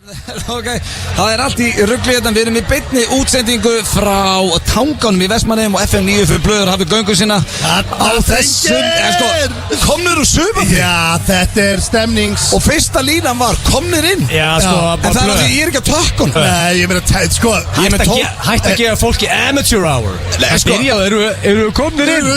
Ok, það allt í rugli hérna, við erum í beinni útsendingu frá Tanganum í Vestmannaeyjum og FM 9 fyrir blöður hafið göngu sína á þessum, komnir úr sumarfrí. Já, þetta stemnings. Og fyrsta línan var, komnir inn. Já, sko, en það því ég ekki á tökkunum. Nei, ég meina, sko, hætt að gefa fólki amateur hour. Það byrjaði, eru komnir inn?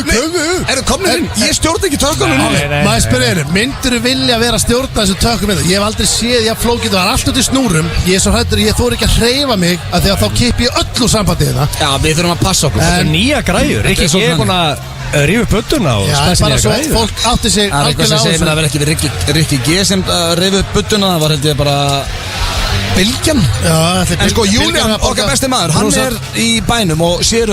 Eru komnir inn? Ég stjórn ekki tökkunum. Maður spyrir myndirðu vilja vera að stjórna þessu tökum með það? Ég hef aldrei séð, ég flókið, það var allt út í snúrum. Ég svo hræddur, ég þóri ekki að hreyfa mig af því að þá kipp ég öllu sambandið það. Já, við þurfum að passa okkur. Þetta nýja græjur, ekki ég er búin að rífa buttuna og spæsa nýja græjur. Fólk átti sig algjörlega á þessu. Það er eitthvað sem segir mér að vera ekki við Rikki G sem rifið upp buttuna, það var held ég bara Bylgjan. En sko, Julian, okkar besti maður, hann í bænum og sér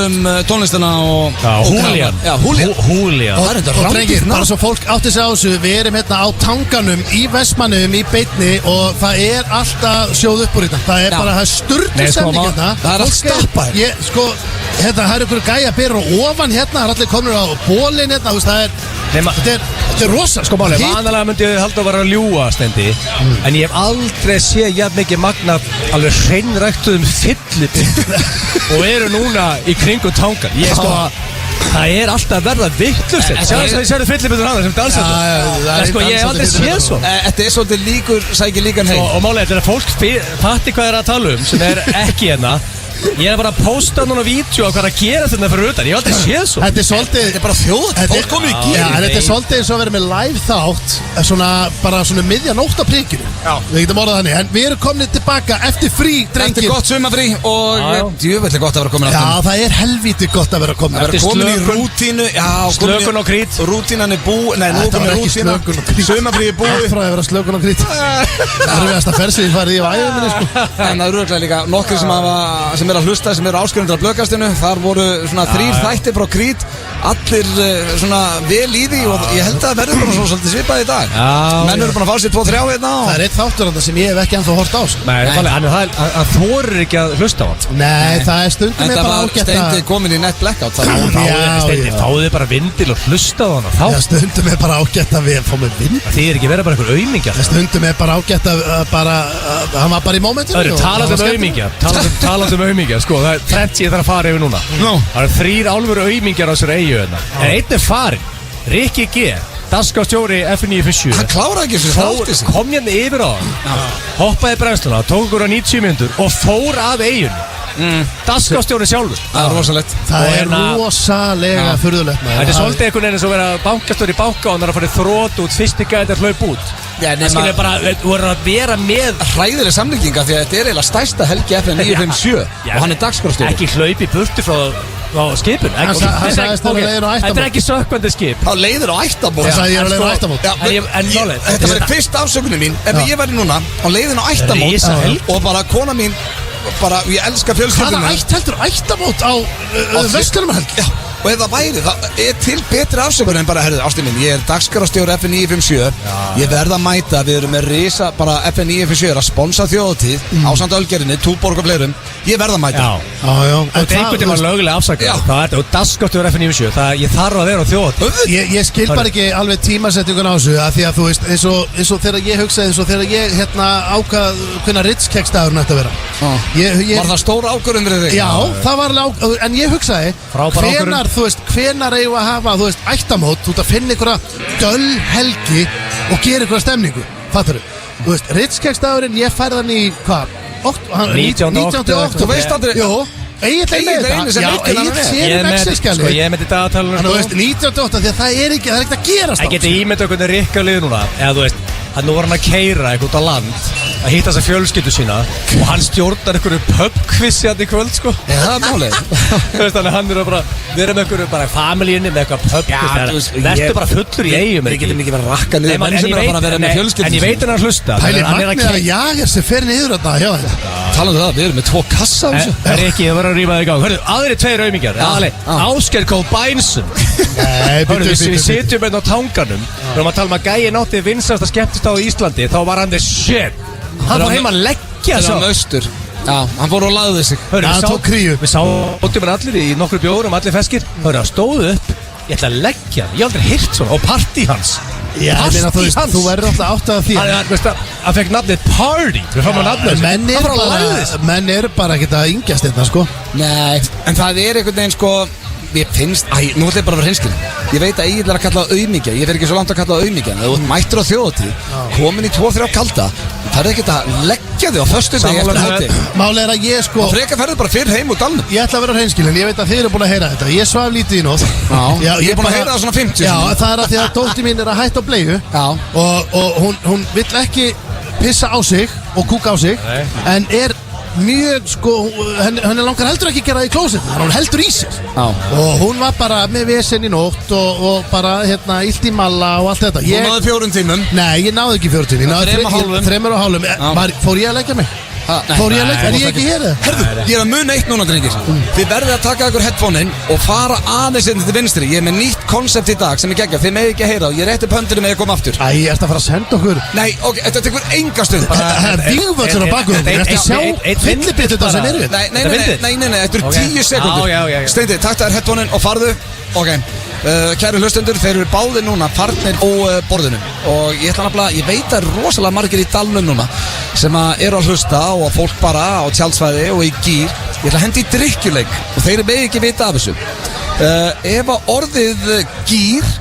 tónlistina og Julian. Já, Julian. Og drengir, bara svo fólk átti sig á þessu, við erum hérna á Tanganum í Vestmannaeyjum í beinni og það alltaf sjóð upp úr þetta. Það bara, það sturglu stemning hérna. Það allt stappað. Sko, hérna, það ykkur gæja byrjar og ofan hérna, það allir komin á bólinn hérna, þetta rosa. Sko, máli, vanalega myndi ég halda að vera að ljúga, Steindi, en ég hef aldrei séð jafn mikið magnað alveg hreinræktuðum fyllibit og eru núna í kringu Tangan. Ég sko að það alltaf verða vittlust. Sérðu fyllibitur hana sem dansar það. Sko, ég hef aldrei séð svo. Þetta svolítið líkur, sækir líkan heim. Og máli, þetta fólk fatti hvað að tala sem ekki hérna. Ég bara að posta núna vídeo á hvað að gera þetta fyrir utan. Ég hef aldrei séð svo. Þetta svolítið, þetta bara þjóð. Fólk komið í gíri. Þetta svolítið eins og að vera með live þátt bara svona miðjanótt á prikinu. Við getum orðað þannig. En við erum komin tilbaka eftir frí, drengir. Eftir gott sumarfrí og djúvillig gott að vera komin aftur. Já, það helvítið gott að vera komin aftur. Að vera komin í rútínu. Slökun og krít. Rútínan búið. Nei, nú komin rútína. Sumarfrí búið. Allt frá að vera slökun og krít. Erfiðasta ferðsvið farið í æðinni, sko. En það eru líka nokkrir sem eru að hlusta, sem eru áskrifendur af Blöðkastinu. Þar voru svona 3 þættir frá Krít. Allir svona vel í því og ég held að það verður bara svona svolítið svipað í dag. Menn eru búin að fá sér 2-3 hérna. Það einn þáttur sem ég hef ekki ennþá hort á. Nei, það þorir ekki að hlusta á hann. Nei, það stundum ég bara ágætt að... Steindi komin í net blackout. Steindi, fáðu bara vindil og hlusta á hann. Já, stundum ég bara ágætt að við fáum með vindil. Þið ekki verið bara einhver aumingjar. Stundum ég bara ágætt að hann var bara í mómentinu. Talandi um aumingjar, sko, það þrennt ég þarf að fara yfir núna. Það eru 3 alvöru aumingjar á þessari eyju hérna. En einn farinn, Rikki G, dagskrárstjóri F957. Hann kláraði ekki þessu þátti sig. Kom hérna yfir á hann, hoppaði brennsluna, tók ykkur á 90 mínútur og fór af eyjunni. Dagskrárstjóri sjálfur. Það rosalegt. Það rosalega furðulegt. Þetta svolítið einhvern veginn eins og vera bankastjóri í banka og hann að fara þrótt út, fyrst ekki að þetta hlaup út. Það skilur bara, voru að vera með hræðileg samlíkinga því að þetta eiginlega stærsta helgi FM 957 og hann dagskrárstjóri. Ekki hlaupi burti frá skipun. Þetta ekki sökkvandi skip. Á leiðir á ættamót. Það sagði ég á leiðir á ættamót. Þetta var fyrsta afsökunin mín. Ef ég væri núna á leiðin á ættamót og bara kona mín ég elska fjölskylduna. Hvaða heldur ættamót á Vestlunarhelgi? Já, og ef það væri, það til betri afsökun en bara, ástin minn, ég dagskrárstjóri FM 957, ég verð að mæta, við erum með risa, bara FM 957 að sponsa þjóðatíð, ásamt Ölgerinni, Túborg og fleirum, ég verð að mæta. Já. Og einhvern tíma lögulega afsakað, það og dagskrárstjóri FM 957, ég þarf að vera á þjóðatíð. Ég skil bara ekki alveg tímasetningun á þessu, að því að þú veist, eins og þegar ég hugsaði, eins og þegar ég ákvað hvernig Ritz-keksdagurinn ætti að vera. Var það stór ákvörðun fyrir þig? Já, það var alveg en ég hugsaði hvenar eigum að hafa, þú veist, ættamót þú ert að finna einhverja döll helgi og gera einhverja stemningu, fattar þú veist, Ritz-keksdagurinn, ég færði hann í, hvað? 19. Þú veist aldrei? Jú, Egill sér Excel-skjali. Sko, ég myndi dagatalunum. Þú veist, 1908, því að það er ekkert að gerast. Það geti ímynda hvernig Rikka liður núna, eða þú veist, hann nú var hann að keyra eitthvað út á land að hitta þessa fjölskyldu sína og hann stjórnar einhverju pub-kvissi hann í kvöld, sko. Já, það er málið. Þú veist, þannig að hann bara vera með einhverju bara familíinni með eitthvað pub-kvissi. Vertu bara fullur í eigum. Við getum ekki verið að rakka niður menn sem er bara að vera með fjölskyldu. En ég veit hann að hlusta. Pæli magnið að jager sem fer niður þarna hjá þetta. Talandi það, við erum með 2 kassa á þessu. Það er ekki, það var að rífa þig í gang. Hörru, aðri 2 aumingjar. Ásgeir K. Bænsson. Við sitjum hérna á Tanganum. Við erum að tala um að gæi nátti vinsasta skemmtistáð í Íslandi. Þá var hann the shit. Hann fór heim að leggja svo. Það var austur. Já, hann fór og lagði sig. Hann tók kríu. Við sátum hann allir í nokkru bjórum, allir feskir. Hörru, hann stóð upp. Ég ætla að leggja hann. Ég hef aldrei heyrt svona. Og partí hans. Já, ég meina, þú veist, þú verður alltaf átt að því Hann fekk nafnið Party Við fáum að nafnið Menn eru bara ekkert að yngjast þetta, sko. Nei, en það einhvern veginn, sko. Ég finnst, nú ætla ég bara að vera hreinskilinn. Ég veit að Egill að kalla það auðmíkja. Ég fer ekki svo langt að kalla það auðmíkja. Þegar þú mættur á þjóðatíð, komin í 2-3 kalda, það er ekkert að leggja þig á föstudegi eftir hátíð. Máli er að ég, sko. Og frekar ferðu bara fyrr heim úr dalnum. Ég ætla að vera hreinskilinn. Ég veit að þið eru búin að heyra þetta. Ég svaf lítið í nótt. Já, ég er búin að heyra það svona 50. Já, það er að því að dóttir mín er að hætta á bleiu. Og hún vill ekki pissa á sig og kúka á sig. En mjög, sko, henni langar heldur ekki að gera það í klósettinu, hún heldur í sér. Og hún var bara með vesen í nótt og bara, illt í malla og allt þetta. Þú náði 4 tímum? Nei, ég náði ekki 4 tímum. Ég náði 3,5. Fór ég að leggja mig? Fór ég að leggja? Er ég ekki hér? Herðu, ég er að muna eitt núna, drengir. Þið verðið að taka ykkur headphone-in og fara aðeins inn til vinstri. Ég er með nýtt koncept í dag sem ég geggjað. Þið með ekki að heyra og ég rétti upp höndinu með að koma aftur. Ég ert að fara að senda okkur. Nei, ok, þetta tekur enga stund. Það er vígvöldsur á bakuðum. Ég ert að sjá fyllibittu þetta sem er við. Nei, þetta eru 10 sekundur. Steindi, takk þér headphone-in og farðu. Ok, kæru hlustendur, þeir eru báðir núna farnir á borðinu. Og ég veit að rosalega margir í dalnum núna sem eru að hlusta og fólk bara á tjaldsvæði og í gír. Ég ætla að hendi í drykkjuleik og þeir eru með ekki vita af þessu. Ef að orðið gír,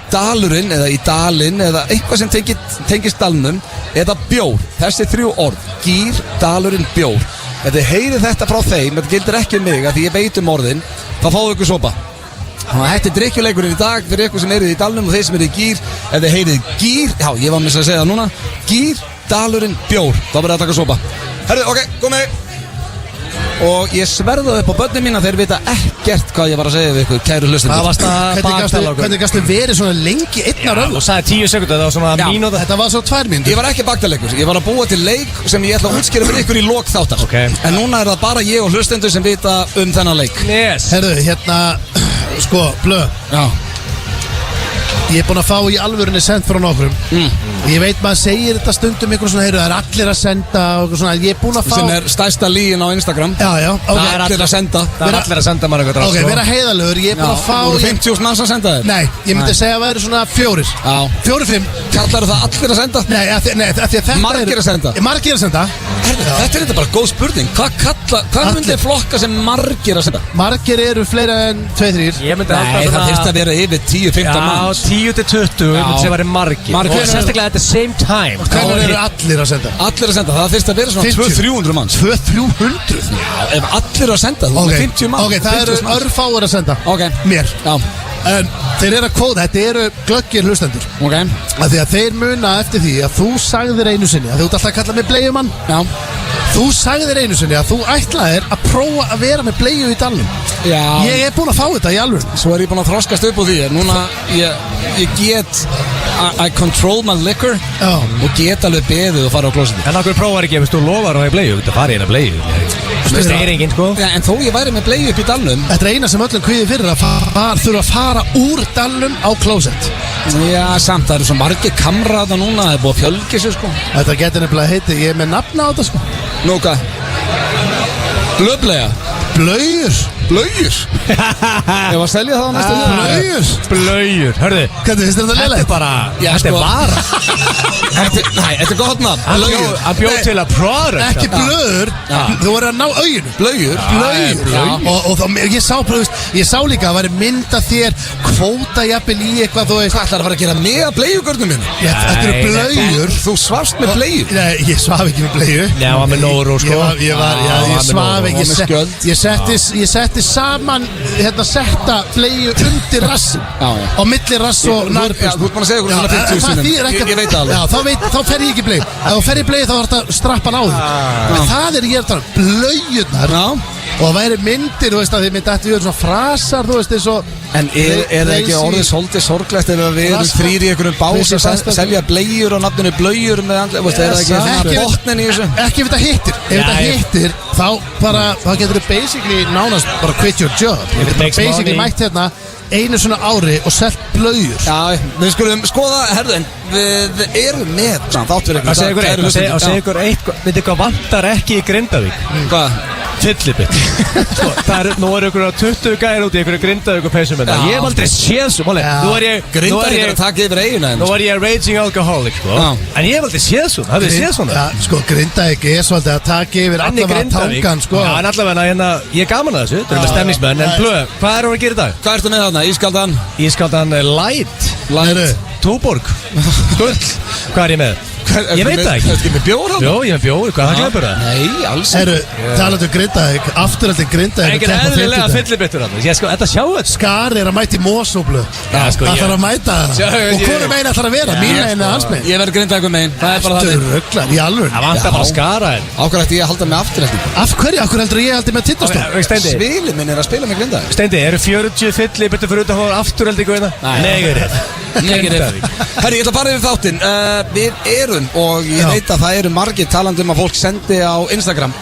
dalurinn eða í dalinn eða eitthvað sem tengist dalnum eða bjór, þessi 3 orð, gír, dalurinn, bjór. Ef þið heyrið þetta frá þeim, þetta gildir ekki um mig að því ég veit um orðin, þá fáðu ykkur sopa. Þetta er drykkjuleikurinn í dag fyrir ykkur sem eru í dalnum og þeir sem eru í gír. Ef þið heyrið gír, já, ég var með að segja það núna, gír, dalurinn, bjór, þá verður að taka sopa. Herðu, ok, komið. Og ég sverða upp á börnin mína, þeir vita ekkert hvað ég var að segja við ykkur, kæru hlustendur. Hvernig gæstu verið svona lengi einnar öll? Og sagði 10 sekundur, það var svona mínúta. Þetta var svo 2 mínútur. Ég var ekki baktaleikur, ég var að búa til leik sem ég ætla að útskýra fyrir ykkur í lok þáttar. En núna er það bara ég og hlustendur sem vita þennan leik. Herðu, sko, blöð. Já. Ég er búinn að fá í alvörunni send frá nokkrum. Ég veit maður segir þetta stundum ykkur svona, heyrðu, það er allir að senda og svona, ég er búinn að fá. Sem er stærsta líin á Instagram. Já, það er allir að senda. Það er allir að senda maður eitthvað. Ok, vera heiðalögur, ég er búinn að fá. Voru 50.000 manns að senda þér? Nei, ég myndi segja að það eru svona 4. 4-5. Kallar það allir að senda? Nei, af því að þetta margir að senda? Margir að senda. Þetta er bara góð spurning. Hvað myndi flokka sem margir að senda? Margir eru fleira en 2-3. Nei, það þyrfti að vera yfir 10-15 manns. 10-20 myndi sem væri margir. Og sérstaklega at the same time. Hvernig eru allir að senda? Allir að senda, það þyrfti að vera svona 200-300 manns. 200-300? Já, ef allir að senda, þú með 50 manns. Ok, það eru örfáir að senda. Mér. Já. En þeir eru að kvóta, þetta eru glöggir hlustendur. Af því að þeir muna eftir því að þú sagðir einu sinni að þú ert alltaf að kalla mig bleiumann. Já. Þú sagðir einu sinni að þú ætlaðir að prófa að vera með bleiu í dalnum. Já. Ég er búinn að fá þetta í alveg. Svo er ég búinn að þroskast upp á því. Núna, ég get I control my liquor. Já. Og get alveg beðið og fara á klósettið. En okkur prófar ekki ef þú lofar að það er bleiu. Þetta fari hérna bleiu. Það er enginn, sko. Já, en þó ég væri með bleiu upp í dalnum. Þetta er eina sem öllum kvíði fyrir að þurfa að fara úr dalnum á klósett. Já, samt, það eru svo margir kamraða núna. Það er búið að fjölgi sér, sko. Þetta getur nefnilega heiti, ég er með nafna á þetta, sko. Nú, hvað? Blöðbleiða? Blöjur. Ég var að selja það á næstu Blöjur. Hörðu, hvernig finnst þetta leilægt? Þetta er bara, þetta er vara. Nei, þetta er gott nafn. Hann bjóð til að product. Ekki blöður, þú voru að ná auginu. Blöjur. Og ég sá líka að það væri mynda þér kvóta jafnvel í eitthvað, þú veist. Hvað ætlar að fara að gera með bleiugörnum minn? Þetta eru blöjur. Þú svafst með bleiu? Nei, ég svaf ekki með bleiu. Já, hann var með Nóró, sko. Ég svaf ekki. Ég setti saman setta bleiu undir rassin á milli rass og nærbrjóst. Þú ert búin að segja okkur svona 50 sinum. Ég veit alveg. Þá fer ég ekki bleið. Ef þú fer í bleið þá er þetta strappan á því. En það er ég að tala blöjurnar. Og það væri myndir, þú veist, að þið myndi eftir við svona frasar, þú veist, eins og. En er það ekki orðið svolítið sorglegt ef við erum þrír í einhverjum bás að selja bleiur og nafninu blöjur með andli, veist, er það ekki svona botnin í þessu? Ekki ef þetta hittir. Ef þetta hittir, þá getur þið basically nánast bara quit your job. Ég getur basically mætt hérna einu svona ári og selt blöjur. Já, við skulum skoða, herðu, en við erum með þátt fyrir ykkur. Það segir ykkur eitthvað, veit ykkur vantar ekki í Grindavík? Hvað? Fyllibit Sko, nú er ykkur 20 gæðir út í ykkur grindaðu ykkur peysum Ég hef aldrei séð svo Nú er ég raging alcoholic sko. En ég hef aldrei séð svo Hafið þið séð svona? Sko, Grindavík svolítið að taka yfir allavega tangan sko. En allavega, ég er gaman að þessu Það með stemningsmenn En Blöð, hvað erum við að gera í dag? Hvað ertu með þarna? Ískaldan Light Túborg Skull Hvað er ég með? Ég veit það ekki. Þetta er ekki með bjór hann? Jó, ég hef bjór, hvað það glemur það? Nei, alls ekki. Talandi Grindavík, afturhaldið Grindavík. Engin eðlilega fyllibittur hann. Ég sko, þetta sjáu þetta. Skar er að mæta í Mosóblu. Það þarf að mæta það. Og hvorum meginn ætlar að vera? Mín meginn eða hans meginn? Ég verður Grindavíkur meginn. Það er bara þannig. Rögglar, í alveg. Það vantar bara Skara en. Ákveður ætti ég að halda með afturhaldið. Af hverju? Af hverju heldur ég haldi með Tindastól? Svili minn er að spila með Grindavík. Steindi, eru 40 fyllibittur fyrir utan afturhaldið hérna? Herri, ég ætla að fara yfir þáttinn. Við erum og ég veit að það eru margir talandi að fólk sendi á Instagram.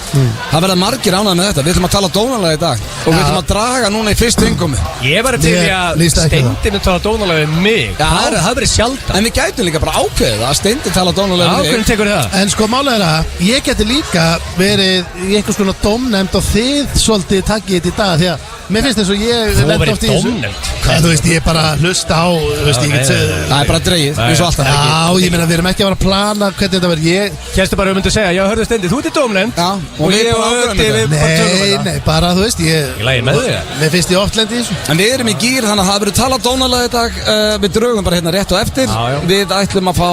Það verða margir ánægð með þetta. Við ætlum að tala dónalega í dag og við ætlum að draga núna í fyrstu innkomi. Ég var til að Steindi mun tala dónalega við mig. Það verið sjaldan. En við gætum líka bara ákveðið að Steindi tala dónalega við mig. Hvernig tekur þið það? En sko málega er að ég geti líka verið í einhvers konar dómnefnd og þið svolítið takkið þetta í dag því að mér finnst þess að ég lenda oft í þessu. Þú veist, ég er bara að hlusta á, það er bara dreigið, eins og alltaf. Já, ég meina, við erum ekki að vera að plana hvernig þetta verður. Kjæstu bara að segja, já, hörðu Steindi, þú ert í dómnefnd. Já, og við erum Nei, bara, þú veist, ég lægi með þig. Mér finnst ég oft lendi í þessu. En við erum í gýr, þannig að það verður talað dónalega í dag. Við drögum bara hérna rétt og eftir. Við ætlum að fá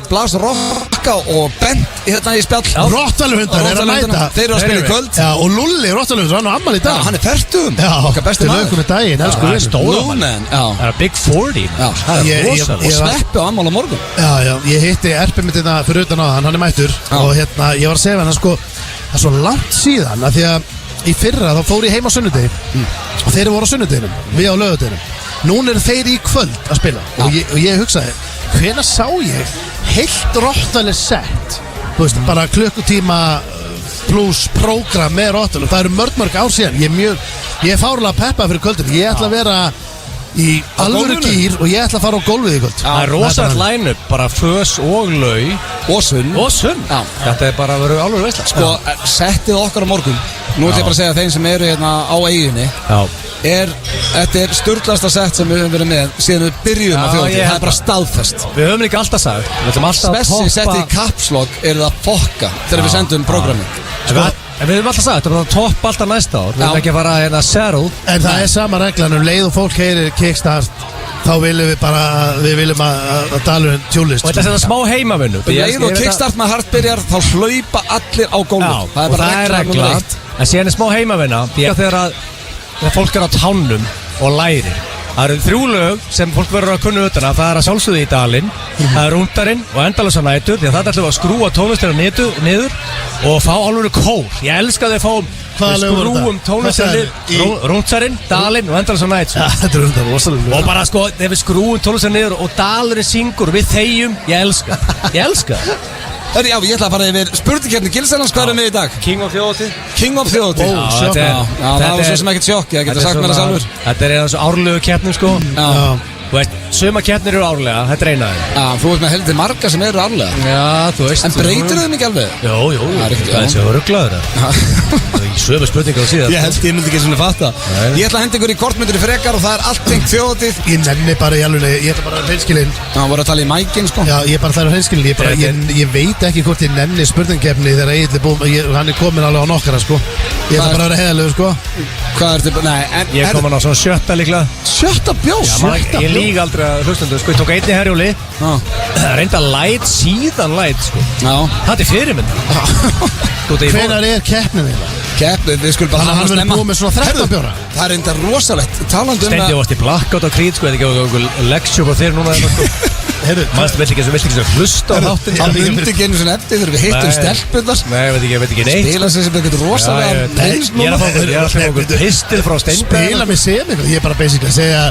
Blas Rokka og Bent hérna í spjall. Rottvalurhundar er að mæta. Þeir eru að spila í kvöld. Já, og Lulli Rottvalurhundar, hann á afmæli í dag. Hann er fertugum. Okkar besti lögum í daginn, elsku við. Stóramann. Það er Big 40. Það er rosalega. Og Sveppi á afmæli á morgun. Já, ég hitti Erpi mitt hérna fyrir utan á hann er mættur. Og hérna, ég var að segja hann sko, það er svo langt síðan að því að í fyrra þá fór ég heim á sunnudegi og þeir voru á sunnudeginum, við á laugardeginum. Núna eru þeir í kvöld að spila og ég hugsaði, hvenær sá ég heilt Rottweiler sett, þú veist, bara klukkutíma pluss prógram með Rottweiler. Það eru mörg ár síðan. Ég er fárlega peppað fyrir kvöldinu. Ég ætla að vera í alvöru gýr og ég ætla að fara á gólfið í kvöld. Það er rosalega line-up, bara fös og lau og sunn. Þetta er bara að vera alvöru veisla. Sko, settið okkar á morgun. Nú ætlum ég bara að segja þeim sem eru hérna á eyjunni. Þetta er sturglasta sett sem við höfum verið með síðan við byrjum að þjóðtíð. Það er bara staðfest. Við höfum líka alltaf sagt Spessi settið í kapslokk er það fokka þegar við sendum programmi. En við höfum alltaf sagt, það er topp alltaf næsta ár. Við höfum ekki að fara hérna settle. En það er sama reglan, leið og fólk heyrir kickstart, þá viljum við bara, við viljum að dalurinn tjúlist. Og þetta er þetta smá heimavinnu. Leið og kickstart með hart byrjar, þá hlaupa allir á gólfið. Það er bara regla. En síðan er smá heimavinna, þegar fólk er á tánum og lærir. Það eru 3 lög sem fólk verður að kunna utan að. Það er að sjálfsögðu í dalinn, það er Rúndarinn og Endalösa nætur. Því að það ætlum að skrúa tónlistina niður og fá alveg kór. Ég elska að við fáum skrúum tónlistina Rúndarinn, dalinn og Endalösa nætur. Þetta er undar rosalega. Og bara sko, þegar við skrúum tónlistina niður og dalurinn syngur, við þegjum, ég elska. Já, ég ætla að fara yfir spurningkeppni Gilsælans. Hvað erum við í dag? King of þjóðhátíð. Það var svo sem ekkert sjokk. Ég geta sagt mér það sjálfur. Þetta er eins og árlegu keppnum sko. Þú veist, suma keppnir eru árlega. Þetta er einaði. Þú veist með heldur marga sem eru árlega. Já, þú veist. En breytir þau mikið alveg? Jó, það er svo rugglaður. Það er ekki sömu spurninga á síðan. Ég held ég myndi ekki svona fatta. Ég ætla að henda ykkur í kortmyndir í frekar og það er allt tengt þjóðhátíð. Ég nenni bara í alveg, ég ætla bara að hreinskilinn. Það voru að tala í mækinn sko. Já, ég bara þarf að hreinskilinn. Ég veit ekki hvort ég nenni spurningkeppni þegar Egill er búinn, hann er komin alveg á nokkara sko. Ég ætla bara að vera heiðarlegur sko. Hvað ertu, nei, ég er komin á svona 7. líklega. 7. bjór? Ég lík aldrei að hlustandu sko, ég tók einni Herjóli. Reynda light, síðan light sko. Það er fyrirmynd. Hvenær er keppnin þeirra? Keppnin, við skulum bara hann verður búið með svona 13 bjóra. Það er enda rosalegt. Steindi varst í blackout á Krít sko, eða ekki okkur lecture på þér núna sko. Mannstu vill ekki svo hlusta á þáttin. Það myndi ekki einu svona eftir þegar við hittum stelpunar. Nei, ég veit ekki neitt. Spila sér sem eitthvað rosalega. Ég er að fá okkur pistil frá Steindi. Spila mig sem eitthvað. Ég er bara basically að segja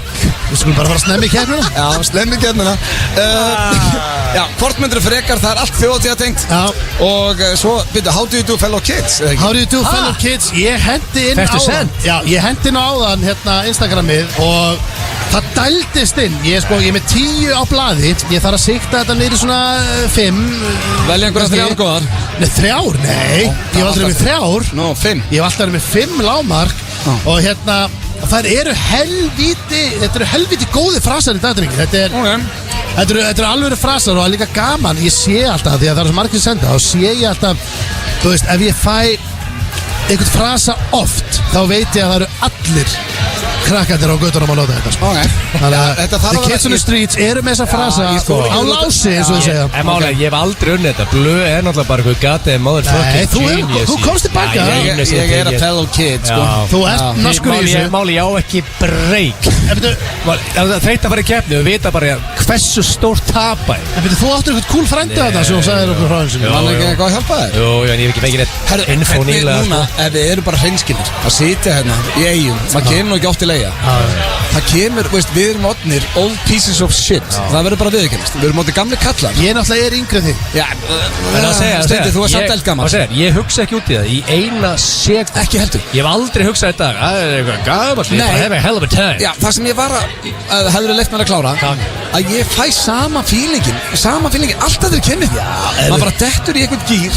við skulum bara fara að snemmi í keppnina. Já, snemmi í keppnina. Já, kortmyndir frekar, það er allt þjóðhátíða tengt. Og svo, byrju, how do you do fellow kids? How do you do fellow kids? Ég hendi inn á áðan hérna Instagramið og Það dældist inn, ég er með 10 á blaði. Ég þarf að sikta þetta niður í svona 5. Velja einhverja 3 góðar. Nei, 3? Nei, ég hef aldrei með 3. Nú, 5. Ég hef alltaf með 5 lágmark. Og hérna, þær eru helvíti góði frasar í dagdrykki. Þetta eru alveg frasar og það er líka gaman. Ég sé alltaf, því að það er svo margir senda, þá sé ég alltaf, þú veist, ef ég fæ einhvern frasa oft, þá veit ég að það eru allir krakkandir á göttunum að nota þetta, sko. Þannig að The Kids on the Streets eru með þessa frasa á lási, eins og þið segja. En málega, ég hef aldrei unnið þetta. Blöð er náttúrulega bara eitthvað gatið motherfucking genius. Þú komst tilbaka. Ég er að fellow kid, sko. Þú ert naskur í þessu. Máli, ég á ekki breyk. Það þreytt að fara í keppni, við vita bara hversu stórt tapa er. En þú áttur eitthvað cool frendi þarna sem þú sagðir okkur frá hans. Var hann ekki eitthvað að hjálpa þér? Jú, en ég hef ekki fengið neitt info nýlega. Núna, ef við erum bara hreinskilnir að sitja hérna í Eyjum, maður kemur nú ekki oft til Eyja. Það kemur, veist, við erum odnir old pieces of shit. Það verður bara viðurkennast. Við erum odnir gamli kallar. Ég náttúrulega yngri þig. Já, Steindi, þú er samt eldgammal. Ég hugsa ekki út í það í eina sekund. Ekki heldur. Ég hef aldrei hugsað í dag. Það er eitthvað gammal. Ég bara hef a hell of a time. Já, það sem ég var að hefur leitt mér að klára, að ég fæ sama feelingin alltaf þegar kemur. Maður bara dettur í einhvern gýr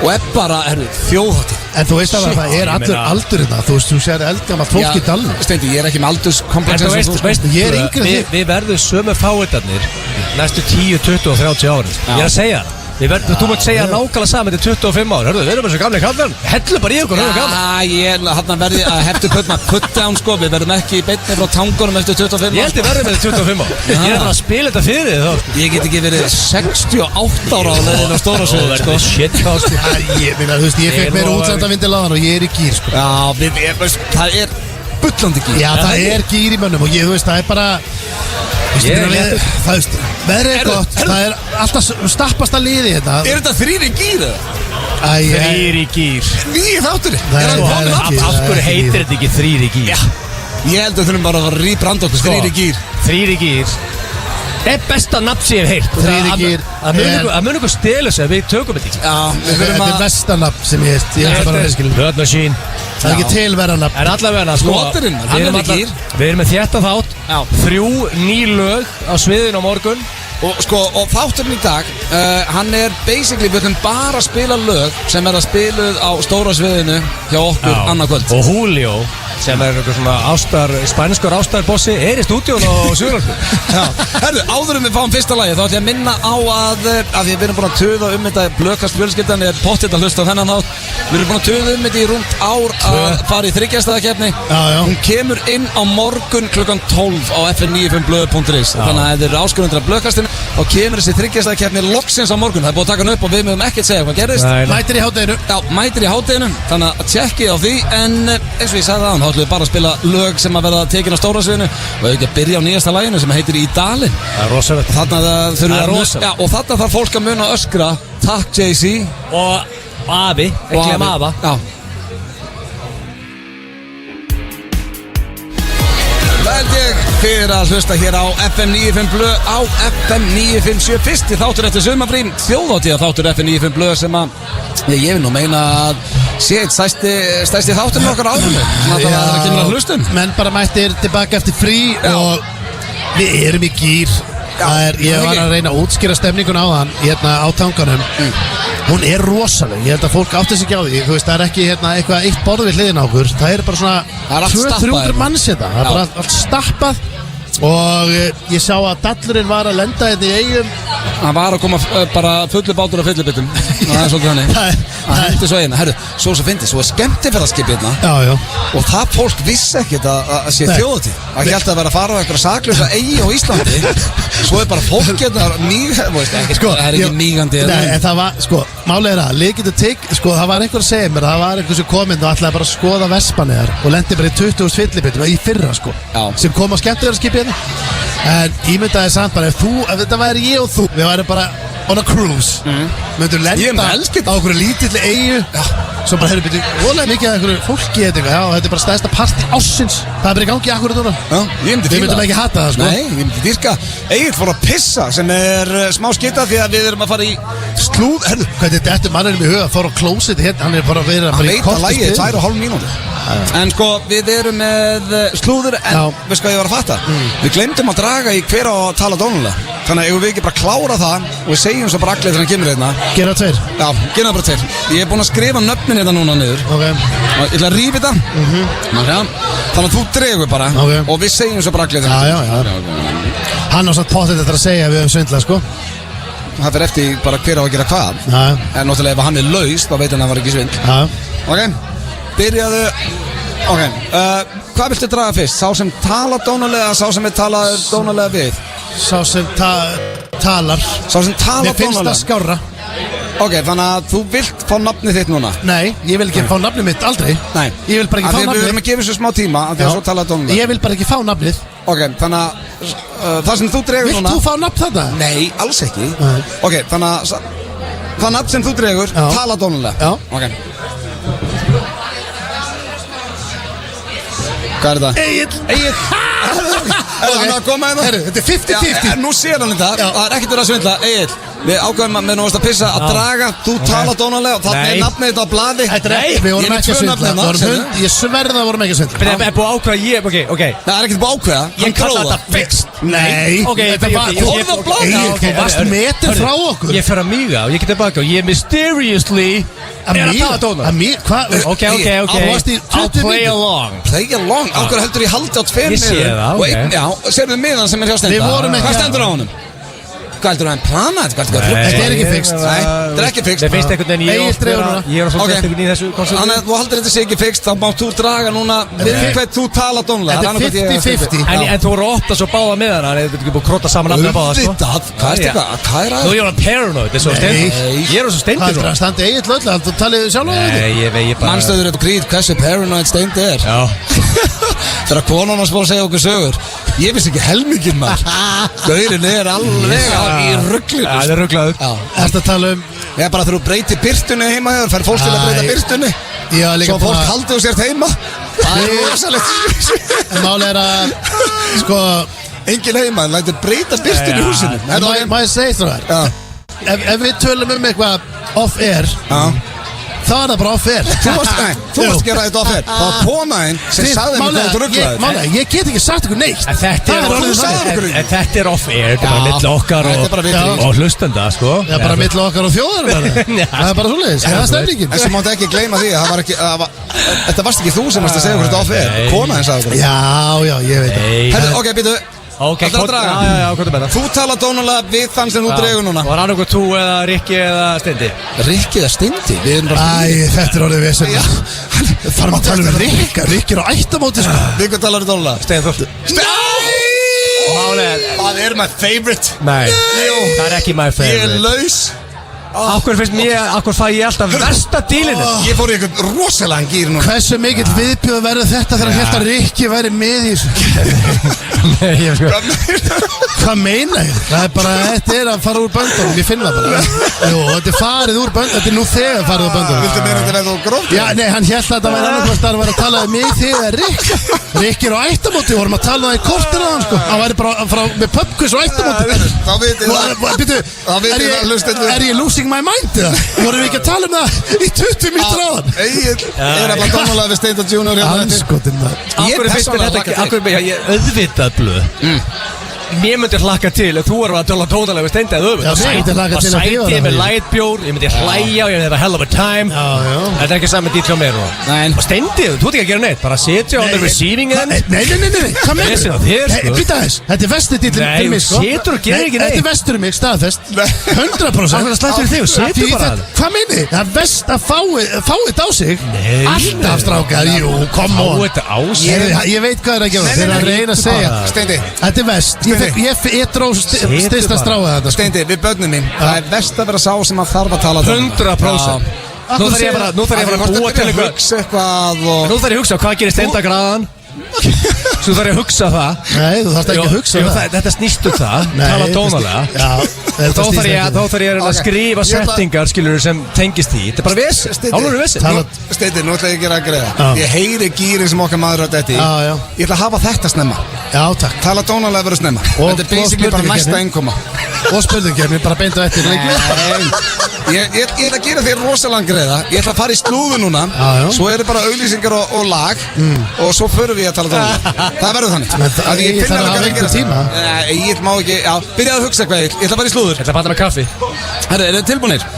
og er bara, þjóðhátíð. En þú veist að það er allur aldurinn það. Þú veist, þú sér eldgamalt fólk í dalnum. Steindi, ég er ekki með aldurskomplex. En þú veist, ég er yngri þig. Við verðum sömu fáiðarnir næstu 10, 20 og 30 árin. Ég er að segja það. Þú mátt segja nákvæmlega saman til 25 ár. Hörðu, við erum þessu gamli kallar. Hellu bara í okkur, hörðu gaman. Já, ég verði að heftu put down, sko. Við verðum ekki í beinni frá tangunum eftir 25 ár. Ég held ég verði með 25 ár. Ég er bara að spila þetta fyrir þið þá. Ég get ekki verið 68 ára á leiðinu á stóra sviði, sko. Shit, þá, sko. Ég meina, þú veist, ég fekk meira útlandavindilaðan og ég er í gýr, sko. Já, það er bullandi gýr. Já, það er gýr í mönnum og ég, þú veist, það er bara það veðrið er gott. Það er alltaf stappasta liði hérna. Er þetta 3 í gýr eða? 3 í gýr. Nýi þáttur. Af hverju heitir þetta ekki 3 í gýr? Ég held að þurfum bara að rýbranda okkur 3 í gýr. 3 í gýr. Það er besta nafn sem ég hef heyrt. 3 í gýr. Það mun okkur stela sig að við tökum þetta ekki. Já, þetta er besta nafn sem ég hef. Ég er bara að skilja. Blood Machine. Það er ekki tilverða nafn. En allavega, sko, Sloturinn, hann er í gýr. Við erum með þétta þátt. 3 ný lög á sviðinu á morgun. Og þátturinn í dag, hann er basically, við ætlum bara að spila lög sem er að spiluð á stóra sviðinu hjá okkur annað kvöld. Og Julio, sem er eitthvað svona spænskur ástarbossi, er í stúdíun og Suðurlandsbyrg. Herru, áður við fáum fyrsta lagi, þá ætlum ég að minna á að því við erum búin að töða þetta Blöðkast fjölskyldan er pottitt að hlusta á þennan þátt. Við erum búin að töða þetta í rúmt ár að fara í 3-gestaðakeppni. Hún kemur inn á morgun klukkan 12 á fn95blöð.is. Þannig að ef þið eru áskrifendur af Blöðkastinu og kemur þessi 3-gestaðakeppni loksins á morgun. Það er búin að taka hann upp og við mögum ekkert segja hvað gerðist. Mætir í hádeginu. Já, mætir í hádeginu. Þannig að tjekkið á því, en eins og ég sagði þá ætlum við bara að spila lög sem að verða tekin á stóra sviðinu og ekki að byrja á nýjasta laginu sem heitir Í Dalinn. Það er rosalegt. Og þarna þarf fólk að muna öskra takk Jay-Z og Afi, ekki að mafa. Já. Veld ég fyrir að hlusta hér á FM 95 Blöð á FM 957 fyrsti þáttur eftir sumafrí, þjóðhátíða þáttur FM 95 Blöð sem að ég vil nú meina að sé eitt stærsti þáttur með okkar árum. Þannig að það kemur að hlustun. Menn bara mættir tilbaka eftir frí og við erum í gýr. Ég var að reyna að útskýra stemningun á hann hérna á tanganum. Hún er rosaleg, ég held að fólk átti sig ekki á því. Þú veist, það er ekki eitthvað eitt borð við hliðina á okkur. Það er bara svona 200-300 manns þetta. Það er bara allt stappað. Og ég sá að dallurinn var að lenda hérna í Eyjum. Hann var að koma bara fullu bátur af fyllibitum. Það er svolítið þannig. Það hendur svo eina. Herru, svo fyndið, svo er skemmtiferðarskip hérna. Já. Og það fólk vissi ekkert að sé þjóðhátíð. Það hélt að vera að fara á eitthvað saklausa eyju á Íslandi. Svo er bara fólk hérna það er ekki mígandi. Nei, en það var, málið er að líkið það var einhver að segja mér, það var einhver sem kom inn og ætlaði bara að skoða Vestmannaeyjar og lendi bara í 20.000 fyllibitum í fyrra, sem kom á skemmtiferðarskipið. En ímyndaði samt bara, ef þetta væri ég og þú, við væri bara on a cruise, myndur lenda á okkur lítilli eyju, svo bara hefur byrju ólega mikið af einhverju fólki þetta, þetta er bara stærsta partí ársins, það er bara í gangi akkurat núna. Við myndum ekki hata það, sko. Nei, ég myndi dýrka. Egill fór að pissa, sem er smá skita því að við erum að fara í slúð. Herðu, hvað er þetta mannum í huga, fór á klósið hérna, hann er bara að vera hann veit að lægið 2,5 mínútur. En sko, við erum með slúður, en veist hvað ég var að fatta? Við glemdum að draga í hver á að tala dónulega. Þannig að ef við ekki bara klára það og við segjum svo bara allir þegar hann kemur hérna. Gera 2. Já, gera bara 2. Ég er búinn að skrifa nöfnin hérna núna niður. Og ég ætla að rífa þetta. Þannig að þú dregur bara og við segjum svo bara allir þegar hann kemur. Hann á samt potið þetta að segja við svindla, sko. Það fyrir eftir bara hver á að gera hvað. En náttúrulega ef hann er laus, þá veit hann að það var ekki svindl. Ok, byrjaðu. Ok, hvað viltu draga fyrst? Sá sem tala dónulega, sá sem er talaður dónulega við? Sá sem talar. Sá sem talar dónulega. Mér finnst það skárra. Ok, þannig að þú vilt fá nafnið þitt núna? Nei, ég vil ekki fá nafnið mitt, aldrei. Nei. Ég vil bara ekki fá nafnið. Við verðum að gefa þessu smá tíma að því að svo tala dónulega. Ég vil bara ekki fá nafnið. Ok, þannig að það sem þú dregur núna. Vilt þú fá nafn þarna? Nei, alls ekki. Ok, þannig að það nafn sem þú dregur, tala dónulega. Já. Ok. Hvað er þetta? Egill. Þetta er 50-50. Nú sér hann þetta. Það er ekkert verið að svindla. Egill, við ákveðum með nú að pissa að draga. Þú tala dónulega og þannig er nafnið þetta á blaði. Við vorum ekki að svindla. Ég sverða að vorum ekki að svindla. Það er búið að ákveða ég, ok. Það er ekkert búið að ákveða. Ég kalla þetta fixt. Nei. Horfðu á blaði. Þú varst metur frá okkur. Ég fer að míga og ég get tilbaka og ég mysteriously er að tala dónulega. Ok. I'll play along. Play along? Ákveður heldur ég haldi á 2 miðum. Ég sé það, ok. Já, sérðu miðan sem er hjá Stenda. Hvað stendur á honum? Hvað heldur hann plana þetta? Þetta er ekki fixt. Nei, þetta er ekki fixt. Það finnst einhvern veginn ég er svo sérstækun í þessu koncepti. Þannig að þú haldur þetta sé ekki fixt, þá mátt þú draga núna við hvern þú tala dónulega. Þetta er 50-50. En þú voru ofta svo báða með hana, þannig að þú getur ekki búið að króta saman aftur að báða, sko. Hvað er þetta? Hvað er það? Nú, ég var paranoid, þetta er svo stendur. Ég er svo stendur. Það er að standa Egill öll, þú talið sjálf á þetta. Nei, ég bara... Mannstöður þetta grít, hversu paranoid Steindi er. Já. Þegar konan hans fór að segja okkur sögur. Ég vissi ekki helminginn maður. Gaurinn er alveg í ruglinu. Já, það er rugglaður. Þetta tala Já, bara þegar þú breytir birtunni heima þegar fær fólk til að breyta birtunni. Svo fólk haldi þú sért heima. Það er rosalegt. En máli er að, sko, engin heima, en lætur breyta birtunni í húsinu. Má ég segja það? Ef við tölum eitthvað off-air, þá er það bara off-air. Þú varst að gera þetta off-air. Það var konaðinn sem sagði mér hvað þú rugglaði. Máli, ég get ekki sagt ykkur neitt. Þetta er off-air, þetta er bara mitt okkar og hlustenda, sko. Það er bara mitt okkar og þjóðar. Það er bara svoleiðis, það er stefningin. En svo máttu ekki gleyma því að þetta varst ekki þú sem varst að segja okkur þetta off-air. Konaðinn sagði okkur. Já, ég veit það. Ok, býtu. Ok, hvað er það? Þú tala dónulega við þann sem þú dregur núna. Var hann okkur þú eða Rikki eða Steindi? Rikki eða Steindi? Þetta er orðið vesen. Farum að tala um Rikki. Rikki er á ættamóti, sko. Við hvað talar dónulega? Steinþór. Það er my favorite. Nei, það er ekki my favorite. Ég er laus. Akkur fæ ég alltaf versta dílinu. Ég fór í einhvern rosalega gýr núna. Hversu mikill viðbjóð verður þetta þegar hélt að Rikki væri með í þessu? Hvað meina ég? Það er bara, þetta er að fara úr böndunum. Ég finn það bara. Jú, þetta er farið úr böndunum. Þetta er nú þegar farið úr böndunum. Viltu meina þetta verður gróft? Já, nei, hann hélt að þetta væri annarkvæmst að vera að tala um mig þegar Rikki. Rikki er á ættamóti, við vorum að tala um það í kortir á hann, sko. Hann væri bara með pubquiz á ættamóti. Er ég losing my mind, eða? Vorum við ekki að tala um það í 20 mítur á hann? Egill er að dónulega við Steindi Junior. Anskotin maður. Akkur finnst mér þetta ekki, ég auðvitað blöð. Mér myndi hlakka til ef þú erum að tala tótalega við Steindi eða auðvitað. Já, ég myndi hlakka til að skrifa það. Sætið með lightbjór, ég myndi hlæja og ég myndi hafa hell of a time. Þetta er ekki saman dýr hjá mér. Og Steindi, þú ert ekki að gera neitt, bara setja on the receiving end. Nei, hvað með þetta? Býta þess, þetta er vesti dýrlinn fyrir mig, sko. Nei, setur og gerir ekki neitt. Þetta er vestur mig, staðfest 100%. Það slættur þig og setur bara. Hvað meini? Það er vest að fá þetta á sig. Alltaf strákar, jú, kom on. Ég veit hvað er að gera. Þeir eru að reyna að segja. Steindi, þetta er vest. Ég dró styrsta stráið þetta. Steindi, við börnum mín. Það er vest að vera sá sem að þarf að tala 100%. Nú þarf ég bara að búa til eitthvað. Nú þarf ég að hugsa hvað gerir Steinda graðan. Svo þarf ég að hugsa það. Nei, þú þarfst ekki að hugsa það. Þetta snýst það, tala dónalega. Þá þarf ég að skrifa settingar, skilur, sem tengist því. Þetta bara vesen, álur vesen. Steindi, nú ætla ég að gera að greiða. Ég heyri gýrin sem okkar maður á þetta í. Ég ætla að hafa þetta snemma. Já, takk. Tala dónalega verður snemma. Þetta er basically bara næsta innkoma. Og spurningkefni, bara beintu eftir. Ég ætla að gera þér rosalega greiða. Ég ætla að fara í slúðu núna. Svo eru bara auglýsingar og lag. Og svo förum við að tala dónalega. Það verður þannig. Ég þarf að hafa einhver tíma. Ég má ekki, byrjaði að hugsa hvað ég ætla að fara í slúður. Ég ætla að panta með kaffi. Herru, eru þið tilbúinir?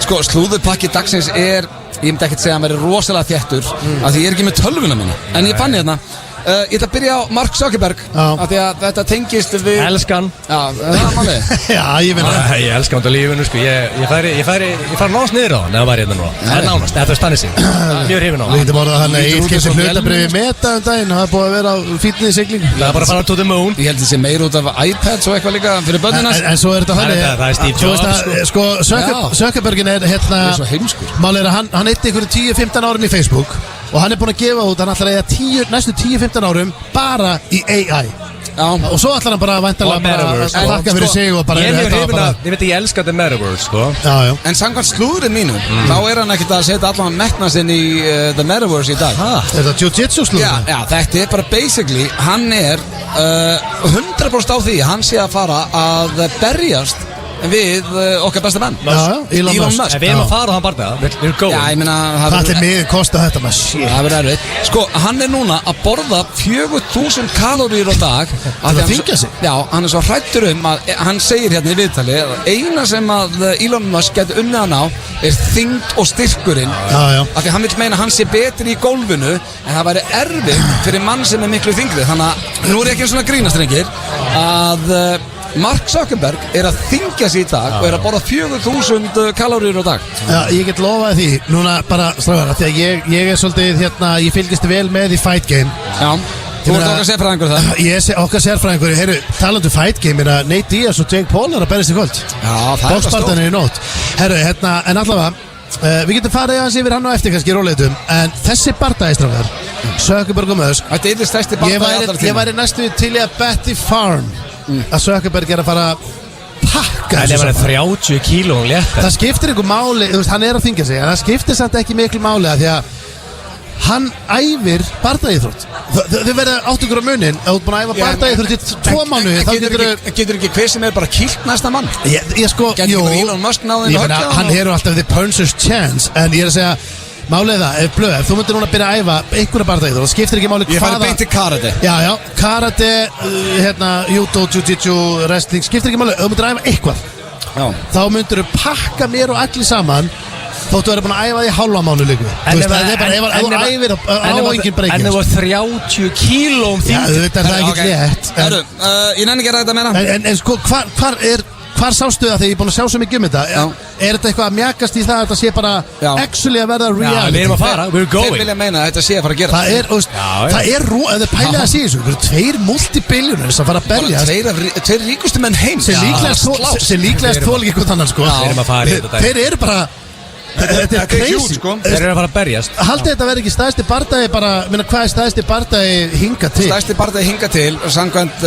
Sko, slúðupakki dagsins er, ég myndi ekkert segja að hann verður rosalega þéttur af því ég er ekki með tölvuna mína. En ég fann hérna. Ég ætla að byrja á Mark Zuckerberg af því að þetta tengist við Elskan. Já, það er mannið. Já, ég finna Ég elska hann á lífinu, sko. Ég fari nánast niður á hann ef það væri hérna nú. Það er nánast, þetta er stannir sig. Mjög hrifin á hann. Við getum orðað hann að ég skemmt hlutabriði Meta daginn. Það er búið að vera á fitness sigling. Það er bara að fara to the moon. Ég held að það sé meir út af iPads og eitthvað líka fyrir börninas. En svo er þetta þannig. Það er Steve Jobs, sko. Zuckerbergin er hérna. Það er svo heimskur. Mál er að hann eitti ykkur 10-15 árum í Facebook. Og hann er búinn að gefa út, hann ætlar að eiga næstu 10-15 árum bara í AI. Já. Og svo ætlar hann bara væntanlega bara að þakka fyrir sig og bara Ég veit að ég elska The Metaverse, sko. Já. En samkvæmt slúðurinn mínu, þá er hann ekkert að setja allan metna sinn í The Metaverse í dag. Er það jiu-jitsu slúðurinn? Já, þetta er bara basically, hann er 100% á því, hann sé að fara að berjast við okkar besta menn. Elon Musk. Við erum að fara á hann bara við erum góð. Já, ég meina Það er miður kosta þetta maður. Shit. Það verður erfitt. Sko, hann er núna að borða 4000 kaloríur á dag. Það þingja sig. Já, hann er svo hrættur að hann segir hérna í viðtali að eina sem að Elon Musk getur unnið hann á er þyngd og styrkurinn. Já. Af því hann vil meina að hann sé betri í gólfinu en það væri erfitt fyrir mann sem er miklu þyngri. Þannig að nú er ekki svona grínastrengir að Mark Zuckerberg er að þingja sig í dag og er að borða 4000 kaloríur á dag. Já, ég get lofaði því. Núna bara, stráðar, því að ég er svolítið hérna, ég fylgist vel með í Fight Game. Já, þú ert okkar sérfræðingur það. Ég er okkar sérfræðingur. Heyrðu, talandu Fight Game er að Nate Diaz og Jake Paul er að berjast í kvöld. Já, það er Boxbartan er í nótt. Herru, hérna, en allavega við getum farið aðeins yfir hann og eftir kannski róleitum. En þessi bardagistráðar Zuckerberg og Musk. Þetta er það stærsti bardaði allra tíma. Ég væri næstu til í að Betty Farm að Zuckerberg er að fara að pakka þessu. Það er 30 kíló létt. Það skiptir einhver máli, þú veist, hann er að þingja sig en það skiptir samt ekki miklu máli að því að hann æfir bardaíþrótt. Þau verða átt ykkur á munin að þú ert búin að æfa bardaíþrótt í 2 mánuði. Getur ekki hver sem er bara kýlt næsta mann? Ég sko, jú, Elon Musk náði hann hefur alltaf the puncher's chance en ég er að segja málið það, ef þú myndir núna að byrja að æfa einhverja bardaíþrótt, það skiptir ekki máli hvaða. Ég færi beint til karate. Já, karate, judo, jiu-jitsu, wrestling, skiptir ekki máli, ef þú myndir að æfa eitthvað. Þá myndir þú pakka mér og allir saman þóttu að vera búin að æfa því hálfa mánu líka. Þú veist, það er bara, ef þú æfir á engin breykir. En það var 30 kílóm þýnd. Já, þetta er það ekki létt. Ég nenni ekki að ræða meira. En sko, hvar sástu það þegar ég er búin að sjá svo mikið þetta? Er þetta eitthvað að mjakast í það að þetta sé bara actually að verða reality? Já, við erum að fara, we're going. Þeir vilja meina að þetta sé að fara að gera. Það er ef þið pælið að sé þessu, það eru 2 multibillionaires að fara að berjast. 2 ríkustu menn heims. Sem líklegast þól ekki eitthvað annan, sko. Við erum að fara í þetta. Þeir eru bara Þetta er crazy, sko. Þeir eru að fara að berjast. Haldið þetta verði ekki stæðsti bardagi bara, minna hvað er stæðsti bardagi hinga til? Stæðsti bardagi hinga til, samkvæmt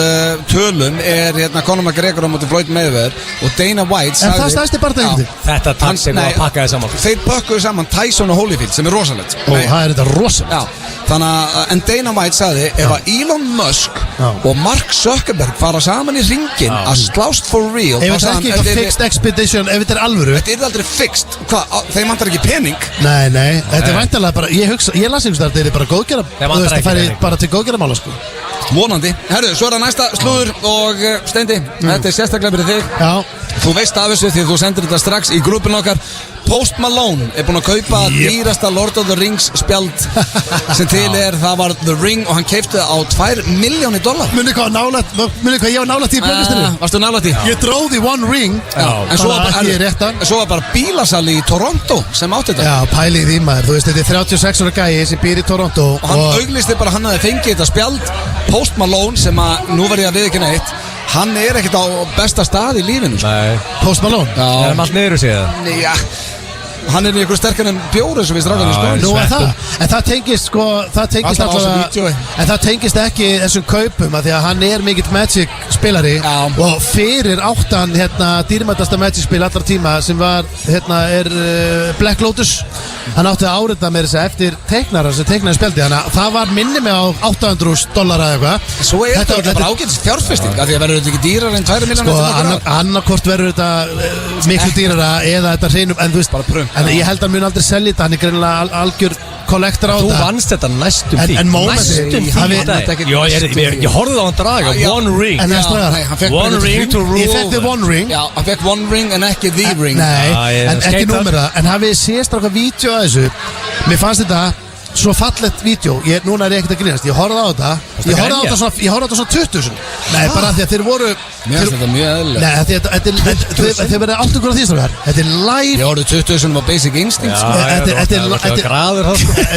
tölum er hérna Conor McGregor á móti Floyd Mayweather og Dana White sagði. En það stæðsti bardagi hinga til? Þetta takk sem að pakka þið saman. Þeir pakkuðu saman Tyson og Holyfield sem er rosalegt. Og það er þetta rosalegt. Já, þannig að en Dana White sagði ef að Elon Musk og Mark Zuckerberg fara saman í ringin að slást for real. Ef þetta er ekki eitthvað fixed expedition, ef þetta er alvöru. Þetta er aldrei fixed. Þeim vantar ekki pening. Nei, þetta er væntanlega bara, ég las einhvers þar, þetta er bara góðgerða, þú veist, það færi bara til góðgerðamála, sko. Vonandi. Herru, svo er það næsta slúður og Steindi, þetta er sérstaklega fyrir þig. Já. Þú veist af þessu því þú sendir þetta strax í grúpin okkar. Post Malone er búinn að kaupa dýrasta Lord of the Rings spjald sem til það var The Ring og hann keipti það á $2 million. Munið hvað ég var nálægt í blöggastinu? Varstu nálægt í? Ég dróði One Ring. En svo var bara bílasali í Toronto sem átti þetta. Já, pælið í maður, þú veist, þetta er 36 ára gæi sem býr í Toronto og hann auglisti bara hann hafði fengið þetta spjald. Post Malone sem að nú verði að viðurkenna eitt, hann er ekkert á besta stað í lífinu. Nei. Post Malone? Já. Er hann allt niður og séð það? Já. hann í einhver sterkar en bjór eins og við strákanum sko. Nú það, en það tengist sko, það tengist allavega, en það tengist ekki þessum kaupum að því að hann mikill Magic spilari og fyrir áttan dýrmætasta Magic spil allar tíma sem var Black Lotus, hann átti að árita með þess að eftir teiknara sem teiknaði spjaldi, þannig að það var minni mig á $800 eða eitthvað. Svo þetta bara ágætis fjárfesting af því að verður þetta ekki dýrar en 2 miljónir sko, annarkort verður þetta miklu dýrara eða þetta hreinum, en þú veist, en ég held að hann mun aldrei selja þetta, hann greinilega algjör kollektor á þetta. Þú vannst þetta næstum því. En mómenti ég horfði á hann draga One Ring. One Ring to rule. Ég fekk One Ring. Já, hann fekk One Ring en ekki The Ring. Nei, en ekki númerða. En hafið séð stráka vídeo að þessu. Mér fannst þetta svo fallett vídeo, núna ég ekkert að grínast, ég horfði á þetta ég horfði á þetta svona 20.000. Nei, bara því að þeir voru mér finnst þetta mjög eðlilegt. Nei, þeir verið átt ykkur á því strákar. Þetta live. Ég horfði 20.000 á Basic Instinct Þetta er graður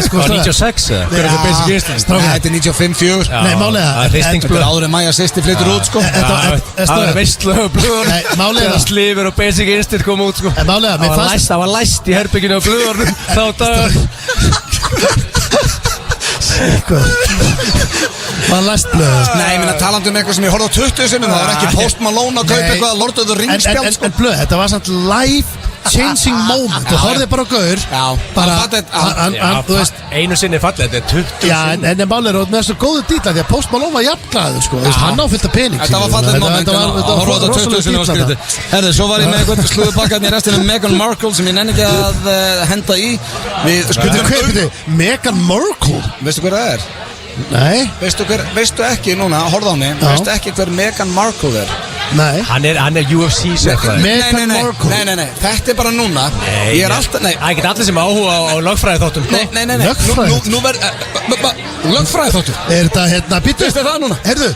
sko 96 Hver þetta Basic Instinct? Þetta 95.4. Nei, málega þetta áður en Maja Sisti flyttur út sko. Það var veistlögu blöður þegar Slífur og Basic Instinct kom út sko. Það var læst í herbygginu á blöðurinn þá dagur maður læst blöð. Nei, ég minna talandi eitthvað sem ég horfði á 20 sinum, það var ekki Post Malone að kaupa eitthvað Lord of the Rings spjald sko. En blöð, þetta var samt live changing moment. Þú horfði bara á gaur bara þú veist einu sinni fallið, þetta 20 já, en málir og með þessu góðu dýla því að Post Malone var jafnglæður sko. Hann áfyllt af pening. Þetta var fallið moment, að horfa á þetta 20 sinum var skrítið. Herðu, svo var ég með eitthvað slúðupakkarn í restinu Meghan Markle sem ég nenni ekki að henda í. Meghan Markle? Veistu hver það er? Nei. Veistu ekki núna, horfðu á mig, veistu ekki hver Meghan Markle er? Nei. Hann er UFC sekvæður. Meghan Markle. Nei, þetta bara núna. Ég alltaf, það ekki allir sem áhuga á lögfræði þáttum. Nei. Nú lögfræði þáttum. Þetta býttu. Veistu það núna? Herðu.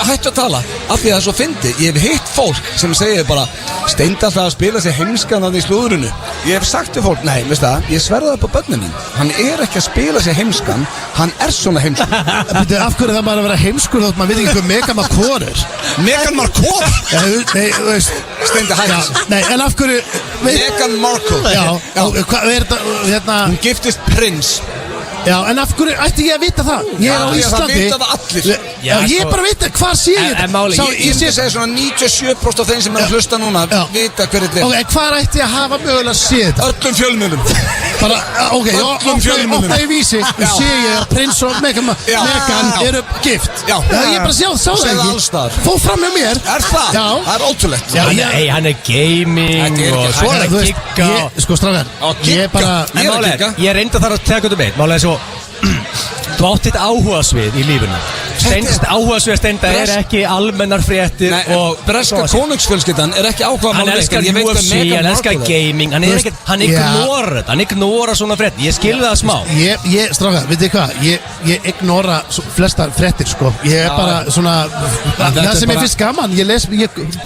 Hættu að tala. Af því að það svo fyndi. Ég hef hitt fólk sem segir bara Steindi alltaf að spila sig heimskan í slúðrunu. Ég hef sagt til fólk, nei, veist það, ég sverða það på börnin mín. Hann ekki að spila sig heimskan, hann svona heimskur. Af hverju það bara að vera heimskur þótt maður veit ekki hvað Meghan Markle er? Meghan Markle? Nei, þú veist Steindi hægt. Nei, en af hverju Meghan Markle. Já, hvað er þetta Hún giftist prins. Já, en af hverju ætti ég að vita það? Ég á Íslandi. Það vita það allir. Já, ég bara veit hvað sé ég þetta. Ég myndi segja svona 97% af þeim sem að hlusta núna vita hver þetta er. Ok, hvað ætti ég að hafa mögulega að sé þetta? Öllum fjölmiðlum. Bara, ok, opna í vísi sé ég að prins og Meghan eru gift. Já, ég bara sá það ekki. Fóð fram með mér. Er það? Já. Það er ótrúlegt. Hann gaming og svo að gigga. Sko strákar, ég reynda þar að taka þetta með. Málega svo þú átt þitt áhugasvið í lífinu. Áhugasvið Steinda ekki almennar fréttir og breska konungsfjölskyldan ekki áhuga hann elskar UFC, hann elskar gaming, hann ignora svona fréttir. Ég skil það smá. Strákar, veit þið hvað? Ég ignora flesta fréttir sko. Ég bara svona það sem ég finnst gaman, ég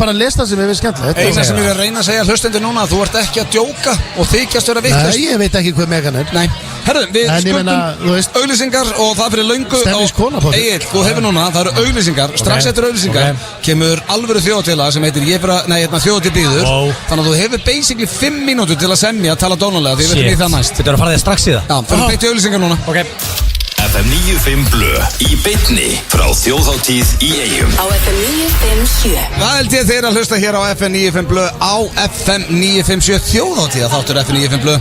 bara les það sem ég finnst skemmtilegt. Eina sem ég er að reyna að segja hlustendur núna, þú ert ekki að djóka og þykjast vera vitlaus. Nei, ég veit ekki hvað Meghan er. Nei. Herðu, við skuldum auglýsingar og það fyrir löngu Egil, þú hefur núna, það eru auglýsingar strax eftir auglýsingar kemur alvöru þjóðatila sem heitir þjóðatil býður þannig að þú hefur basically 5 mínútur til að semja að tala dónalega því við veitum í það næst. Þetta er að fara þér strax í það. Já, það er beitt í auglýsingar núna. FM 95 Blö í beinni frá þjóðhátíð í Eyjum á FM 957. Það held ég þeir að hlusta hér á FM 95 Blö á FM 957 þjóðhátíð þáttur FM 95 Blö.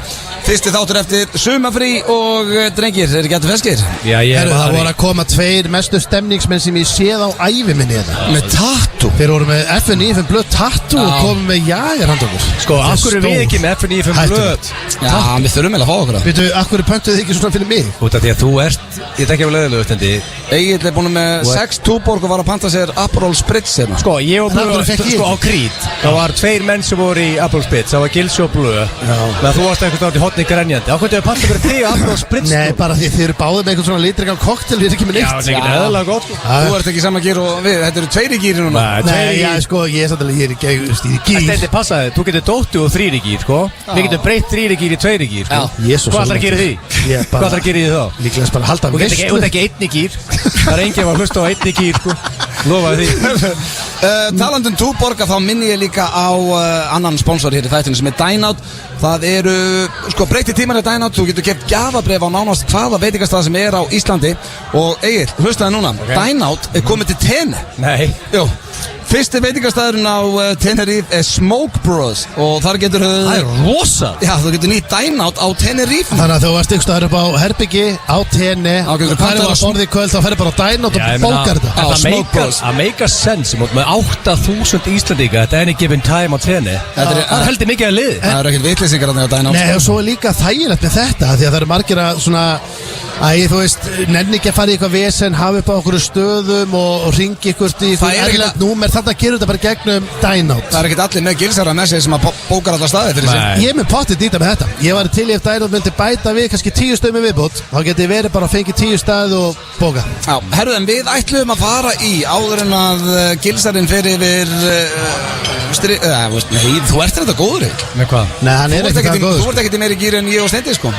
Fyrsti þáttur eftir sumafrí og drengir, ekki hættu feskir? Já, það voru að koma 2 mestu stemningsmenn sem ég séð á ævi minni þetta. Með tattoo? Þeir voru með FM 95 Blö tattoo og komið með jagerhandokkur. Sko, akkur er við ekki með FM 95 Blö? Já, við þurfum að fá okkur það. Veitu, akkur pöntuðu þið ekki svona fyrir mig? Út af því að þú ert, ég tekja vel auðvitað Steindi. Egil búin með 6 túborg og var að panta sér Aperol Spritz hérna. Sko, ég var búin á Krít. Það var 2 menn sem voru í Aperol Spritz. Það var Gilsi og Blö. Meðan þú varst einhvern veginn í hotni grenjandi. Ákveðið að panta fyrir þig Aperol Spritz. Nei, bara því þið eru báðið með einhvern svona litrikan koktel. Ég er ekki með neitt. Já, það er ekki eðalega gott. Þú ert ekki í sama gír og við. Þetta eru 2 í gíri núna. Nei, já, sko, ég er sannlega, ég er í gír. Steindi, passaði, þú getur dóttu og 3 í gír, sko. Við getum breytt 3 í gír í 2 í gír, sko. Hvað ætlar að gera því? Hvað ætlar að gera því þá? Líklega bara halda þú getur ekki 1 í gír. Það er enginn að hlusta á 1 í gír, sko. Lofaði því. Talandi túborga þá minni ég líka á annan sponsor hér í þættinu sem Dine Out. Það eru, breytti tímar í Dine Out. Þú getur keypt gjafabréf á nánast hvaða veitingastað sem á Íslandi. Og Egill, hlustaðu núna, Dine Out komið til Tenerife. Nei. Jú. Fyrsti veitingastæðurinn á Tenerife Smoke Bros og þar getur það rosa. Já, þú getur nýtt Dine Out á Tenerife. Þannig að þú varst ykkur staður upp á herbyggi á Tenni og það var að borða í kvöld þá ferði bara á Dine Out og bókar þetta. Það make a sense með 8.000 Íslandíka at any given time á Tenni. Það heldur mikið að lið. Það ekkert vitleysingar á Dine Out. Nei, og svo líka þægilegt með þetta því að það eru margir að svona þú veist, nenni ekki að fara í eitthvað vesen, hafa upp á okkur stöðum og ringi ykkur í eitthvað erlend númer, þetta gerur þetta bara gegnum Dine Out. Það er ekkert allir með gilsara með sig sem að bókar alla staði fyrir sig. Ég er með pottið dýta með þetta. Ég var til í ef Dine Out myndi bæta við kannski 10 stöðum í viðbót, þá geti verið bara að fengi 10 staði og bóka. Já, herruðum, við ætlum að fara í áður en að gilsarinn fyrir nei, þú ert þetta góður. Með hvað? Nei, hann er ekki það góður. Þú ert ekkert í meiri gýr en ég og Steindi, sko.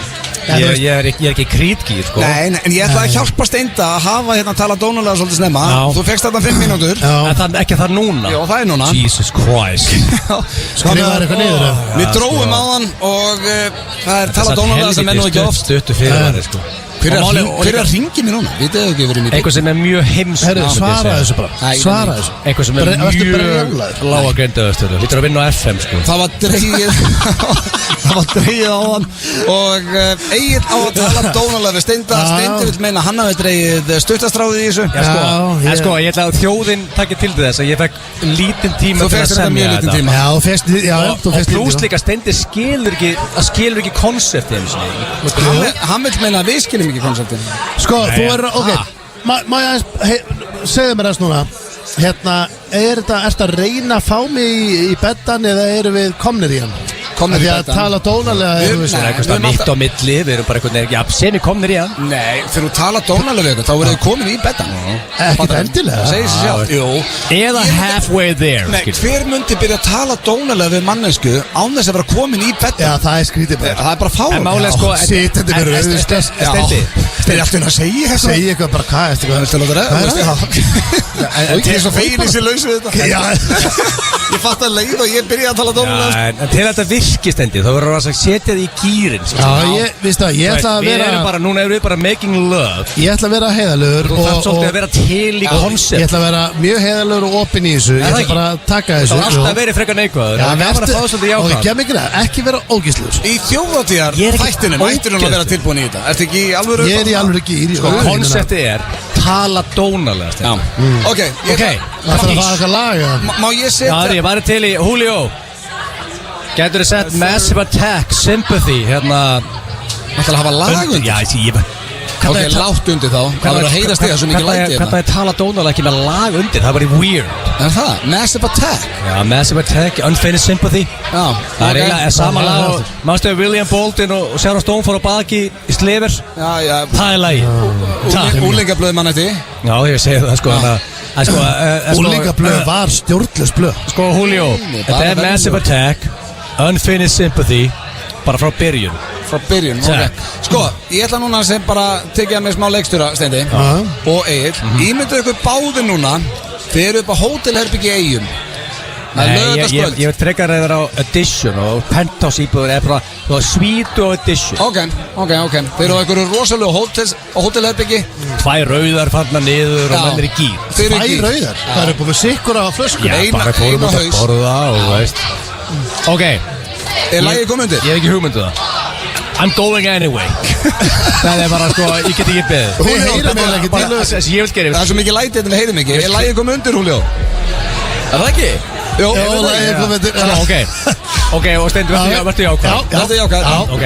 Ég er ekki krítgýr, sko. Nei, en ég ætla að hjálpa Steinda að hafa hérna að tala dónulega svolítið snemma. Þú fegst þarna 5 mínútur. En það ekki það núna? Jó, það er núna. Jesus Christ. Skrifaður eitthvað niður. Við dróum á hann og það er tala dónulega sem nú ekki oft. Stuttu fyrir það, sko. Hver er að ringi mér núna? Vitið þau ekki verið mér? Eitthvað sem er mjög heims. Svara þessu bara. Svara þessu. Eitthvað sem er mjög lága greindaðastölu. Lítur að vinna á FM, sko. Það var dreigið á hann og Egill á að tala dónalega við Steinda. Steindi vil meina hann hafi dreigið stuttastráðið í þessu. En sko, ég ætla að þjóðin takki til þess að ég fekk lítinn tíma til að semja þetta. Og pluss líka Steindi skilur ekki konseptið. Hann vil meina að við skiljum ekki konseptið. Sko, þú er, ok, má ég aðeins segðu mér þess núna. Hérna, ertu að reyna að fá mig í beddan eða eru við komnir í hann? Komnir í beddan. Því að tala dónalega Það er eitthvað mitt á milli, við erum bara eitthvað sem við komnir í hann. Nei, þegar þú tala dónalega við eitthvað, þá verður þið komin í beddan. Ekkert endilega. Það segir sér sjálf. Eða halfway there. Nei, hver myndi byrja að tala dónalega við mannesku án þess að vera komin í beddan? Já, það er skrítið bara. Það er bara fáið. En málega sko Sitandi fyrir auðvitað. Steindi alltaf að segja þetta. Segja eitthvað bara, Ég er svo fegin í sér laus við þetta. Ég fatt að leið og ég byrja að tala dónalega. En til þetta virki Steindi, þá verður það að setja þið í gýrin. Já, ég ætla að vera núna erum við bara making love. Ég ætla að vera heiðarlegur og það er svolítið að vera til í koncept. Ég ætla að vera mjög heiðarlegur og opinn í þessu. Ég ætla bara að taka þessu. Það er alltaf verið frekar neikvæður. Já, ekki vera ógísluður. Í þjóðhátíðar þættinum ættir hún að vera tilbúin í þetta. Ertu ekki í alvöru? Ég er í alvöru gýr. Konceptið er tala dónalega. Ok, það þarf að fara eitthvað lag. Má ég setja? Já, ég var til í Julio. Getur þið sett Massive Attack, Sympathy, hérna. Það ætla að hafa lag undir? Já, ég Ok, látt undir þá. Það verður að heiðast þig að svo mikið læti. Hvernig að tala dónalega ekki með lag undir? Það var í weird. Er það? Massive Attack? Já, Massive Attack, Unfinished Sympathy. Já. Það er eiginlega sama lag. Mástu William Bolton og Sharon Stone fór á baki í Sliver. Já. Það er lagi. Úlingablöð mann eftir. Já, ég segi það sko. Úlingablöð var stjórnlaus blöð. Sko, Julio, þetta er Massive Attack, Unfinished Sympathy, bara frá byrjun. Frá byrjun, ok. Sko, ég ætla núna sem bara tekja með smá leikstjóra, Steindi, og Egill. Ímyndu ykkur báði núna, þið eru upp á hótelherbyggi í Eyjum. Ég veit frekar að það er á Edition og Penthouse íbúður er bara Svítu og Edition. Ok. Þeir eru á einhverju rosalega hótelherbyggi. 2 rauðar falla niður og menn er í gýr. 2 rauðar? Það eru búið sikkur á flösku. Já, bara fórum út að borða og veist. Ok. Er lagið komið undir? Ég hef ekki hugmyndu það. I'm going anyway. Það er bara sko, ég get ekki beðið. Hún heyrir mig ekki til þess. Ég vil gera það. Það er svo mikið lætið en við heyrum ekki. Er lagið komið undir, Julio? Er það ekki? Jó, lagið komið undir. Ok, og Steindi, verður jákvæð? Já, verður jákvæð. Ok.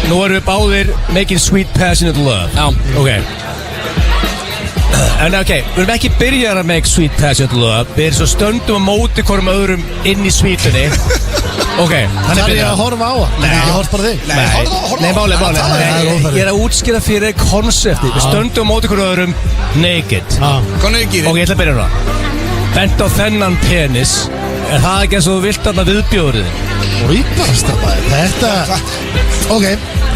Nú erum við báðir making sweet passionate love. Já. Ok. En ok, við erum ekki byrjað að make sweet passionate love. Við erum svo stöndum á móti hverjum öðrum inn í svítunni. Ok, hann er byrjað. Það er ég að horfa á það. Nei, ég horf bara þig. Nei, máli. Ég er að útskýra fyrir koncepti. Við stöndum á móti hverjum öðrum naked. Hvað er gýrið? Ok, ég ætla að byrja það. Bent á þennan penis. Er það ekki eins og þú vilt alltaf viðbjóðrið? Og í bara stafæði. Þetta... Ok.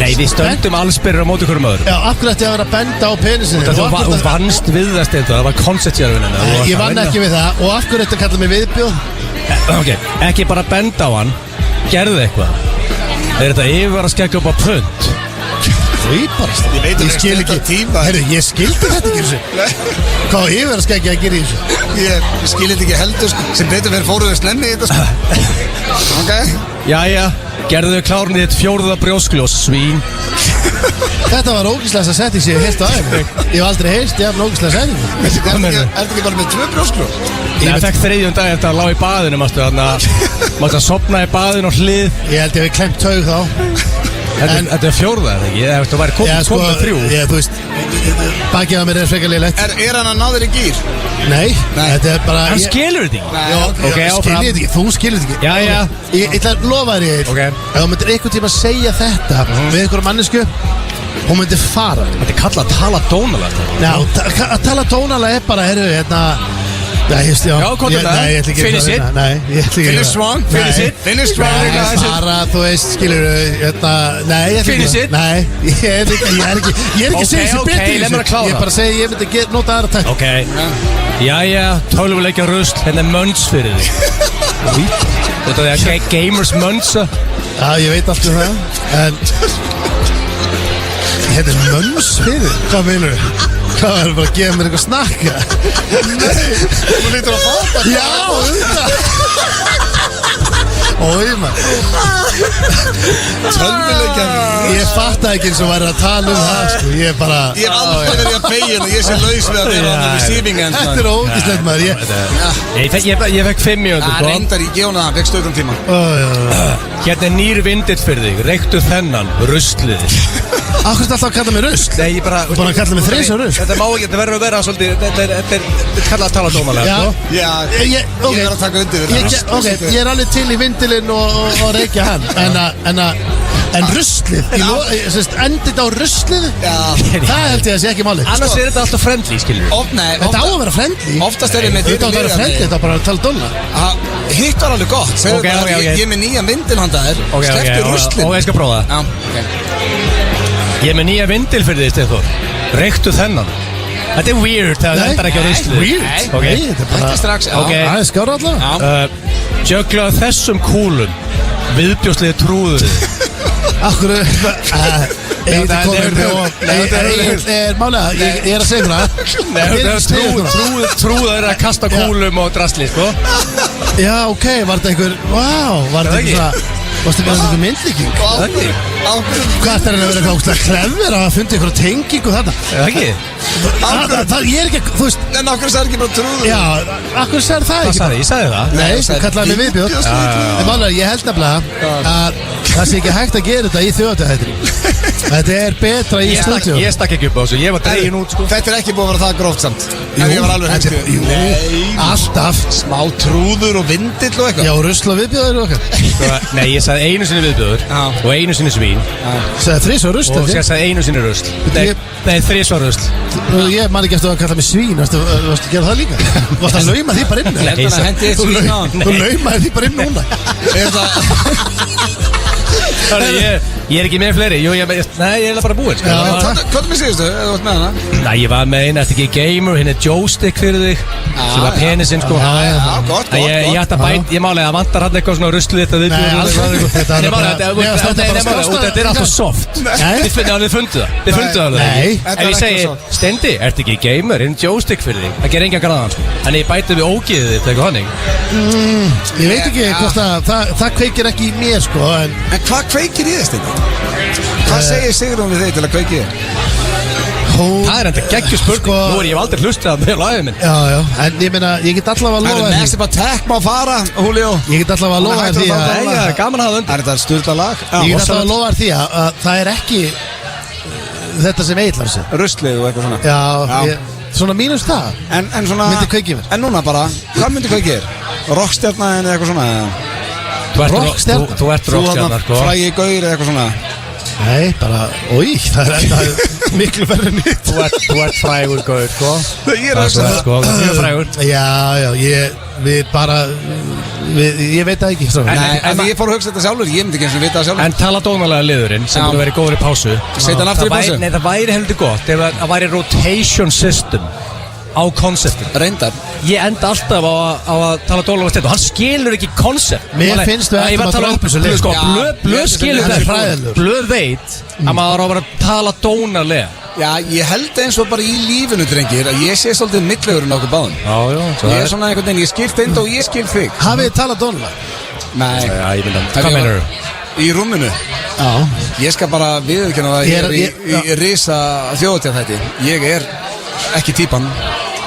Nei, við stöndum allsbyrður á móti hverjum öðrum. Já, af hverju ætti að vera að benda á penisinn? Þú vannst við það Steindi, það var konceptjörfinn. Ég vann ekki við það og af hverju ætti að kalla mig viðbjóð? Ok, ekki bara benda á hann, gerðu eitthvað. Þetta yfir að skegja upp á pund? Ég skil ekki Herru, ég skildi þetta ekki þessu. Hvað yfir að skegja að gera í þessu? Ég skil þetta ekki heldur sem betur fyrir fóruðu slemmi í þetta Ok Jæja, gerðu þau klárni þitt 4. brjóskljós, svín. Þetta var ógíslega setting sem ég heilt á aðeins. Ég hef aldrei heist, ég hef ógíslega setting. Er þetta ekki bara með 2 brjóskljós? Ég fekk 3. dag eftir að lága í baðinu, mástu að sopna í baðinu og hlið. Ég held ég hef klemt taug þá. Þetta er 4. eða ekki? Þú væri komið með 3. Já, þú veist, bakið á mér er frekar lélegt. Er hann að ná þér í gír? Nei, þetta er bara... Hann skilur þetta ekki? Já, skilur þetta ekki, þú skilur þetta ekki. Já. Ég ætla að lofa þér í eitt. Ef þú myndir einhvern tíma að segja þetta við einhverjum mannesku, hún myndir fara. Þetta er kallað að tala dónalega. Já, að tala dónalega er bara, Nei, just, já, komdu með Nei, ég ætla ekki Finish it. Nei, ég ætla ekki Finish strong, finish it. Finish strong. Nei, bara, þú veist, skilur Nei, ég ætla ekki Finish it. Nei, ég er ekki að segja þessi betur í þessu. Ég bara segja, ég myndi nota aðra takk. Ok, jæja, 12 leikja rusl. Hérna er mönns fyrir þig. Þetta er gamers mönnsa. Já, ég veit allt það. En þetta er mönns fyrir þig. Hvað meinur þið? Hvað er bara að gefa mér eitthvað snakka? Nei, þú lítur að fáta. Já, auðvitað. Ói, maður. Tölvuleikjan. Ég fatta ekki eins og væri að tala það, sko. Ég bara... Ég hef alltaf verið að fegin og ég sé laus við að vera á receiving end. Þetta er ógæslegt, maður. Ég fekk 5 mínútur. Það reyndar í geuna það, fekk stöðum tíma. Hérna er nýr vindill fyrir þig. Reyktu þennan, ruslið. Akkur er alltaf að kalla mig rusl? Nei, ég bara... Þú búin að kalla mig þrisvar rusl? Þetta má ekki, þetta verður að vera svolítið... Þetta er kallað að tala dómalega, sko. Já, ég er að taka undir þetta. Ok, ég er alveg til í vindilinn og reykja hann. En ruslið, endið á ruslið? Já. Það held ég að sé ekki málið. Annars er þetta alltaf friendly, skilur við. Nei, þetta á að vera friendly. Oftast er ég með þetta á að vera friendly, þetta á bara að tala dómlega. Hitt var alveg gott. Ég er með nýja vindil handa þér. Slepptu ruslið. Og ég skal prófa það. Ég er með nýja vindil fyrir því, Steinþór. Reyktu þennan. Þetta er weird, það endar ekki á ruslið. Weird? Nei, þetta er strax. Það er skára allavega. Jöklaðu þessum kúlum. Viðbjóðslega trúður þið. Akkur Egil er málega. Ég er að segja Trúður er að kasta kúlum og drasli, sko. Já, ok, var þetta einhver... Vá, var þetta einhver svona... Varstu með einhver myndlíking? Hvað er það að vera eitthvað klefver að fundi einhverja tengingu þarna? Ekki? Ég er ekki, þú veist... En okkur sagði ekki bara trúður? Já, okkur sagði það ekki? Hvað sagði? Ég sagði það. Nei, þú kallaði mig viðbjóð. En málega, ég held nefnilega að það sé ekki hægt að gera þetta í þjóðatíðahættinni. Þetta er betra í stúdíu. Ég stakk ekki upp á þessu, ég var dregin út, sko. Þetta er ekki búið að vera það gróft samt. En ég var alveg hægt. Jú, alltaf. Smá trúður og vindill og eitthvað. Já, rusl og viðbjóður og eitthvað. Nei, ég sagði einu sinni viðbjóður og einu sinni svín. Sagði þrisvar rusl? Og ég sagði einu sinni rusl. Nei, þrisvar rusl. Ég man ekki eftir að kalla mig svín. Varstu að gera það líka? Varstu að lauma því bara inn? Þú laumaði því bara inn núna. Ég er ekki með fleiri. Nei, ég er bara búinn. Hvað með síðustu? Eða þú varst með hana? Nei, ég var með eina, eftir ekki gamer. Hinn er joystick fyrir þig. Sem var penisinn, sko. Já, gott. Ég ætti að bæta, ég málega að vantar hann eitthvað svona ruslið þetta viðbjóður. Þetta er alltaf soft. Þið fundu það. Ef ég segi, Steindi, ertu ekki gamer? Hinn er joystick fyrir þig. Það ger engan grann, sko. En ég bæti við ógiðið þitt, eitthvað hannig. Ég veit ekki hvort það kveikir ekki í mér, sko. En hvað kveikir í þess þetta? Hvað segir Sigrún við þig til að kveiki þig? Það er enda geggjur spurning. Nú er ég aldrei hlustað með lagið minn. Já, en ég meina, ég get allavega að lofa því. Massive Attack má fara, Julio. Ég get allavega að lofa því að... Nei, það er gaman að hafa undir. Er þetta sturla lag? Ég get allavega að lofa því að það er ekki þetta sem Egil var sér. Ruslið og eitthvað svona. Já, svona mínus það. En svona... Myndi kveikið mér. En núna bara, hvað myndi kveikið þér? Rockstjarna en eitthvað svona? Þú ert rockstjarnar, sko. Frægi gaur eða eitthvað svona? Nei, bara, það er enda miklu verri en hitt. Þú ert frægur, góður, sko. Ég er að hugsa það. Þú ert mjög frægur. Já, ég veit það ekki. Nei, en ég fór að hugsa þetta sjálfur, ég myndi ekki eins og vita það sjálfur. En tala dónalega liðurinn sem búið að vera góður í pásu. Setja hann aftur í pásu? Nei, það væri heldur gott ef það væri rotation system á konceptin. Reyndar. Ég enda alltaf á að tala dónalega stund og hann skilur ekki koncept. Mér finnst við ættum að tala upp þessu leið. Blöð skilur það. Blöð veit að maður á að vera að tala dónalega. Já, ég held eins og bara í lífinu, drengir, að ég sé svolítið millegurinn á okkur báðum. Já. Ég er svona einhvern veginn, ég skil Steindi og ég skil þig. Hafið þið talað dónulega? Nei. Já, ég myndi að. Hvað meinar þú? Í rúminu. Já. Ég skal bara viðurkenna það ég er í risa þjóðatíðaþætti. Ég er ekki típan.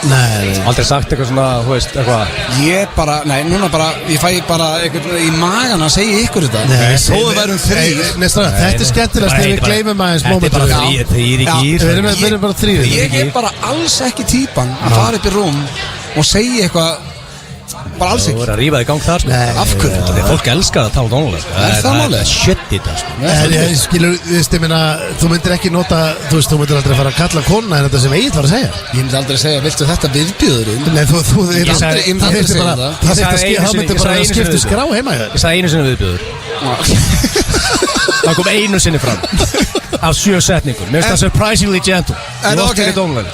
Nei. Aldrei sagt eitthvað svona, þú veist, eitthvað. Ég bara, núna bara, ég fæ bara eitthvað í magan að segja ykkur þetta. Þó við værum þrír. Þetta er skemmtilegast þegar við gleymum aðeins mómentur. Þetta er bara þrír í gýr. Við erum bara þrír. Ég er bara alls ekki típan að fara upp í rúm og segja eitthvað. Bara alls ekki. Þú verður að rífa í gang þar, sko. Af hverju? Því að fólk elskar að tala dónulega. Er það málið? Það er shit í það, sko. Skilur, þú myndir ekki nota, þú myndir aldrei fara að kalla kona en þetta sem Egill var að segja. Ég myndi aldrei segja, viltu þetta viðbjóðurinn? Nei, myndi aldrei segja það. Það myndi bara að skipta skrá heima. Ég sagði einu sinni viðbjóður. Það kom einu sinni fram af 7 setningum. Mér finnst það surprisingly gentle.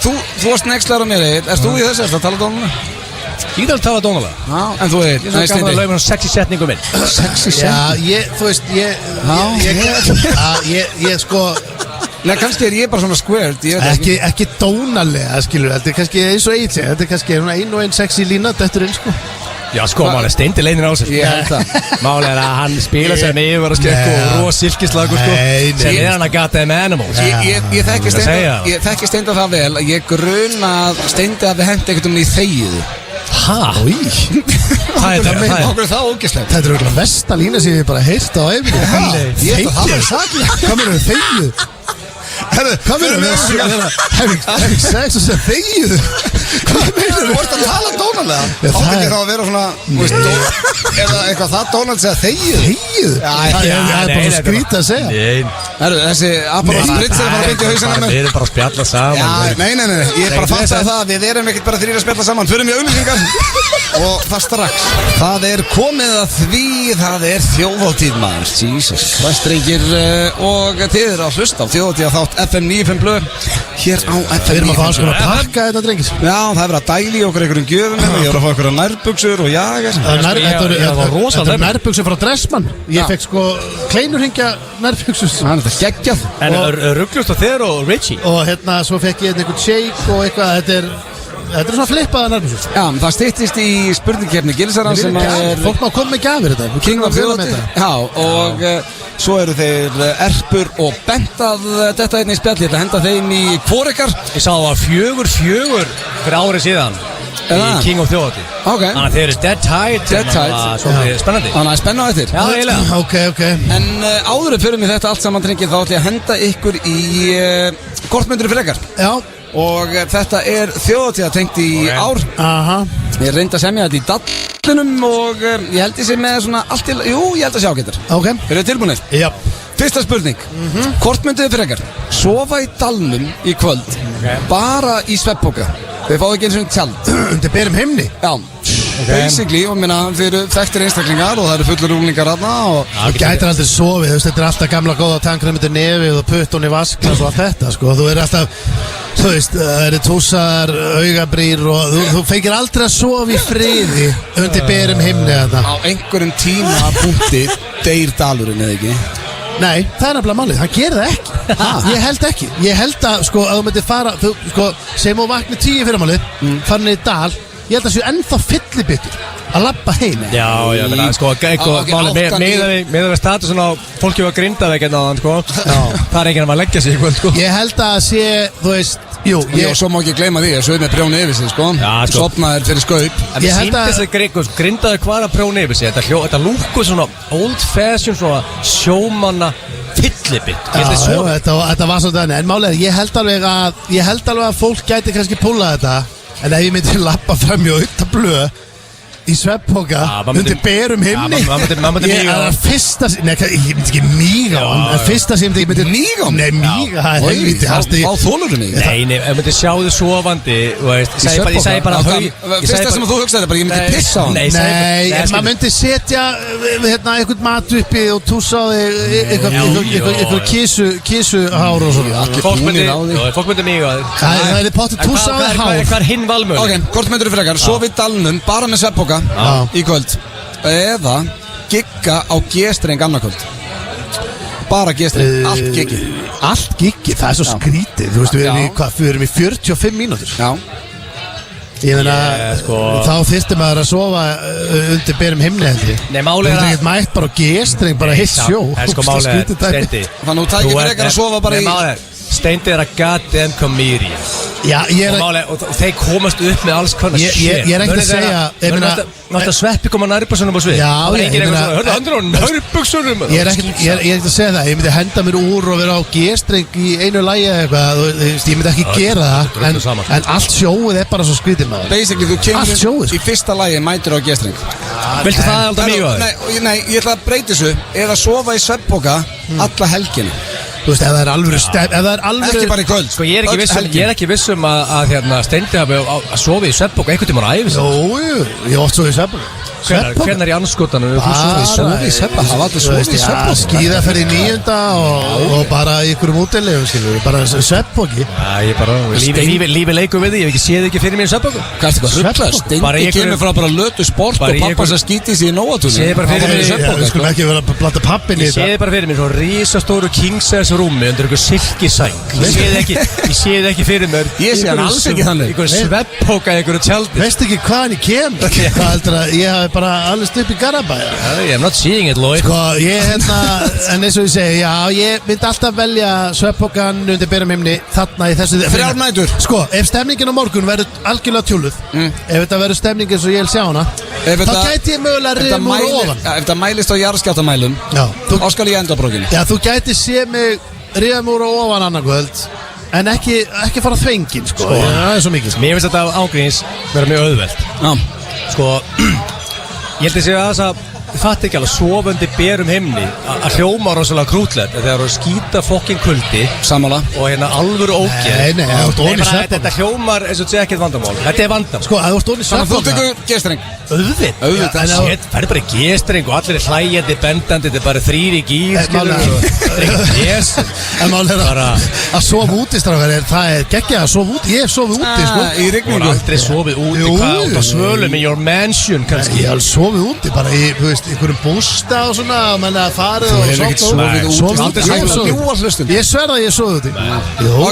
Þú varst nextlar á mér, Egill. Erst þú í þessu? Erst að tala dónulega? Ég þarf að tala dónulega. Já, en þú Egill. Ég er svo gaman að laupa 6 setningum minn. 6 setningum? Ég sko... Nei, kannski er ég bara svona squared. Ekki dónalega, skilur. Þetta er kannski eins og Egill segja. Þetta er kannski ein og ein sexy lína, þetta er eins, sko. Já, sko, málega Steindi leiðin á sig. Ég held það. Málega er að hann spila sér með yfir að skekku og rós silkislagur, sko. Sem er hann að gata þeim animals. Ég þekki Steindi það vel að ég gruna að Steindi hafi hent einhvern í þegiðu. Hæ? Það er það ógeðslegt. Þetta er auðvitað versta lína sem ég bara heyrst á æfingu. Ég ætla það að sagja. Hvað mér er þegið? Hvað mér er hefing sex og segja þegið? Hvað mér er Þú vorst að tala dónalega. Átt ekki þá að vera svona er það eitthvað það dónalega segja þegið? Þegið? Það er bara skrítið að segja. Þessi Apollon Spritz er bara að byggja hausana með. Við erum bara að spjalla saman. Nei, ég er bara að fatta það að við erum ekkert bara þrír að spjalla saman. Förum í auglýsingar og það strax. Það er komið að því, það er þjóðhátíð maður. Jesus. Vestringir og þið eru að hlusta á þjóðhátíð þátt FM 95 Blö hér á FM 95 Blö. Við erum að fá sko að pakka þetta drengis. Já, það er verið að dæli okkur einhverjum gjöfum og ég er að fá okkur nærbuxur og jagar. Þetta var nærbuxur frá Dressmann. Ég fekk sko kleinurhingja nærbuxur. Það er þetta geggjað. En rugglust á þér og Richie. Og hérna svo fekk ég einhvern shake og eitthvað. Þetta er svona flippaða nærbuxur. Já, það styttist í spurningkeppni Gilsaran sem er fólk má koma með gjafir þetta. King of Þjóðhátíð. Já, og svo eru þeir Erpur og Bent að þetta einnig spjall. Ég ætla að henda þeim í hvorekar. Ég sá það 4-4 fyrir árið síðan í King of Þjóðhátíð. Ok. Þannig að þeir eru dead tight. Svona spennandi. Þannig að spenna á eftir. Já, eiginlega. Ok. En áður við förum í þetta allt saman drengir, þá ætla ég að henda ykkur í kortmyndur frekar. Já. Og þetta er þjóðhátíð tengt í ár. Aha. Ég reyndi að semja þetta í dallinum og ég held ég sé með svona allt til. Jú, ég held að sjá getur. Ok. Eru þið tilbúinir? Já. Fyrsta spurning. Hvort mynduð þið frekar sofa í dalnum í kvöld bara í svefnpoka? Þið fáðu ekki eins og tjald. Undir berum himni. Já. Basically, og minna, þið eru þekktir einstaklingar og það eru fullur úlingar aðna og þú gætir aldrei sofið, þetta er alltaf gamla góða tankrið myndir nefið og puttun í vasklas og allt þetta, sko, þú er alltaf, þú veist, það eru túsar, augabrýr og þú feikir aldrei að sofa í friði undir berum himni þetta. Á einhverjum tímapunkti deyr dalurinn, eða ekki? Nei, það er nefnilega málið, hann gerir það ekki. Ég held ekki, ég held að, sko, að þú myndir fara, sko, sem þú vaknir 10 fyrramálið, farin í dal. Ég held að það séu ennþá fyllibittur að labba heim. Já, sko, með að statusun á fólki var Grindavík en aðan, sko. Það er enginn að maður leggja sig í kvöld, sko. Ég held að sé, þú veist, jú, og svo má ekki gleyma því að svo er með prjónu yfir sig, sko. Sopnaðir fyrir skaup. En ég held að Grindavík var að prjónu yfir sig. Þetta lúkku svona old fashion, svona sjómanna fyllibitt. Þetta var svona þannig, en málega, ég held alveg að fólk gæti kannski púla þetta. En ef ég myndi lappa fram í auðta blöð í svefnpoka undir berum himni. Mamma myndi Ég er að fyrsta Nei, ég myndi ekki míga á hann. Fyrsta sem ég myndi Míga á hann? Nei, míga, það er helviti Þá þólur mig Nei, ef myndi sjá þið sofandi Ég segi bara Fyrsta sem þú hugsaði bara, ég myndi pissa á hann. Nei, maður myndi setja eitthvað mat uppi og túsa á þig eitthvað kísuhár og svona. Fólk myndi míga á þig Það er potið túsa á þig hár. Hvað er hinn valmöð? Ok, hvort myndur þú frekar, sofa í dalnum bara með svefnpoka í kvöld eða gigga á G-streng annarkvöld. Bara G-streng, allt giggi. Allt giggi, það er svo skrítið. Þú veist, við erum í 45 mínútur. Já. Ég meina, þá þyrfti maður að sofa undir berum himni heldur. Nei, málega það er ekkert mætt bara á G-streng, bara heitt sjó. Það er sko málega, Steindi. Þannig að þú tækir fyrir ekkert að sofa bara í... Steindi er að goddamn comedian. Já, ég er og þeir komast upp með alls konar shit. Ég er ekkert að segja Náttúrulega Sveppi kom að nærbuksunum á svið. Já, ég meina hörðu, hann er á nærbuksunum. Ég er ekkert að segja það. Ég myndi henda mér úr og vera á G-streng í einu lagi eða eitthvað. Ég myndi ekki gera það. En allt sjóið er bara svo skrítið maður. Basically, þú kemur í fyrsta lagi mætir á G-streng. Viltu það alltaf mjög á þig? Nei, ég ætla að breyta þessu. Eða sofa í svefnpoka alla helgina. Þú veist, ef það er alvöru Ekki bara í kvöld. Sko, ég er ekki vissum að Steindi hafi að sofa í svefnpoka einhvern tímann á ævi sinni. Jú, ég oft sofa í svefnpoka. Hvernig í anskotanum þú sofa í svefnpoka? Það var alltaf sofa í svefnpoka. Skíðaferð í 9. og bara í ykkurum útilegum, skilur við, bara svefnpoki. Lífi leikur við því, ég hef ekki séð ekki fyrir mér í svefnpoka. Hvað er þetta ruglast? Steindi kemur frá bara lötu sport og pappa sem skýti sig í nóatúni. Séð bara fyrir mér í svefnpoka. Við skulum ekki vera að blanda pappin í þetta. Ég séð bara fyrir mér svo risastóru king-size rúmi undir einhver silkisæng. Ég séð ekki fyrir mér. Ég sé hann alls ekki þannig. Einhver svefnpoka í einhverju tjaldi. Veist ekki hvaðan ég kem? Hvað heldur að ég hafi bara alveg upp í Garabæja? I'm not seeing it, Lloyd. Sko, en eins og ég segi, já, ég myndi alltaf velja svefnpokan undir berum himni þarna í þessu. 3 nætur. Sko, ef stemningin á morgun verður algjörlega tjúluð, ef þetta verður stemning eins og ég vil sjá hana, þá gæti ég mögulega rifum úr ofan. Ef það mælist á jarðskjálftamælum, þá skal ég enda á brókinni. Já, þú gæti sé mig rifum úr ofan annarkvöld, en ekki fara þvengin, sko. Það er svo mikið. Mér finnst þetta ágríns vera mjög auðvelt. Sko, ég held að segja að þess að þið fatt ekki alveg sofandi berum himni að hljóma rosalega krútlegt þegar það eru að skýta fokkin kuldi Sammála og alvöru ógeð. Þetta hljómar eins og þetta sé ekkert vandamál. Þetta er vandamál. Sko, að þú ert ofan í svefnpoka. Þannig að þú tekur G-streng. Auðvitað. Það er bara G-streng og allir er hlægjandi, bendandi, þetta er bara 3 í gír, En mál er að sofa úti, strafgar, það er geggjað að sofa úti. Ég hef sofið úti, sko. Í rigningu. Þú har aldrei sofið úti, hvað út á svölum í your mansion, kannski. Ég hef sofið úti, bara í, þú veist, einhverjum bústa og svona, menna að farið og sofið. Ég sverða að ég hef sofið úti.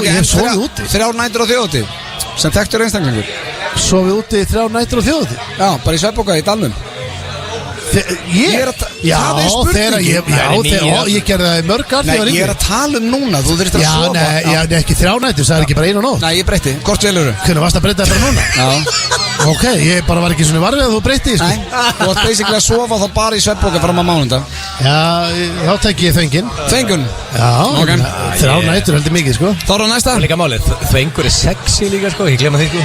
Ég hef sofið úti. 3 nætur á þjóðhátíð sem þekktur einstaklingur. Sofið úti 3 nætur á þjóðhátíð? Já, bara í svefnpoka í dalnum. Ég gerði það í mörg ár. Nei, ég er að tala núna. Þú þurft að sofa. Já, ekki 3 nætur, það er ekki bara 1 nótt. Nei, ég breytti, hvort velur þú? Hvernig varst að breyta það bara núna? Já. Ok, ég bara var ekki svona varfið að þú breytti, sko. Nei, þú varst basically að sofa þá bara í svefnpoka fram á mánunda. Já, þá tek ég þvengin. Þvengun? Já, 3 nætur heldur mikið, sko. Þá er það næsta. Það er líka málið, þvengur er sexy líka, sko, ég glemma því, sko.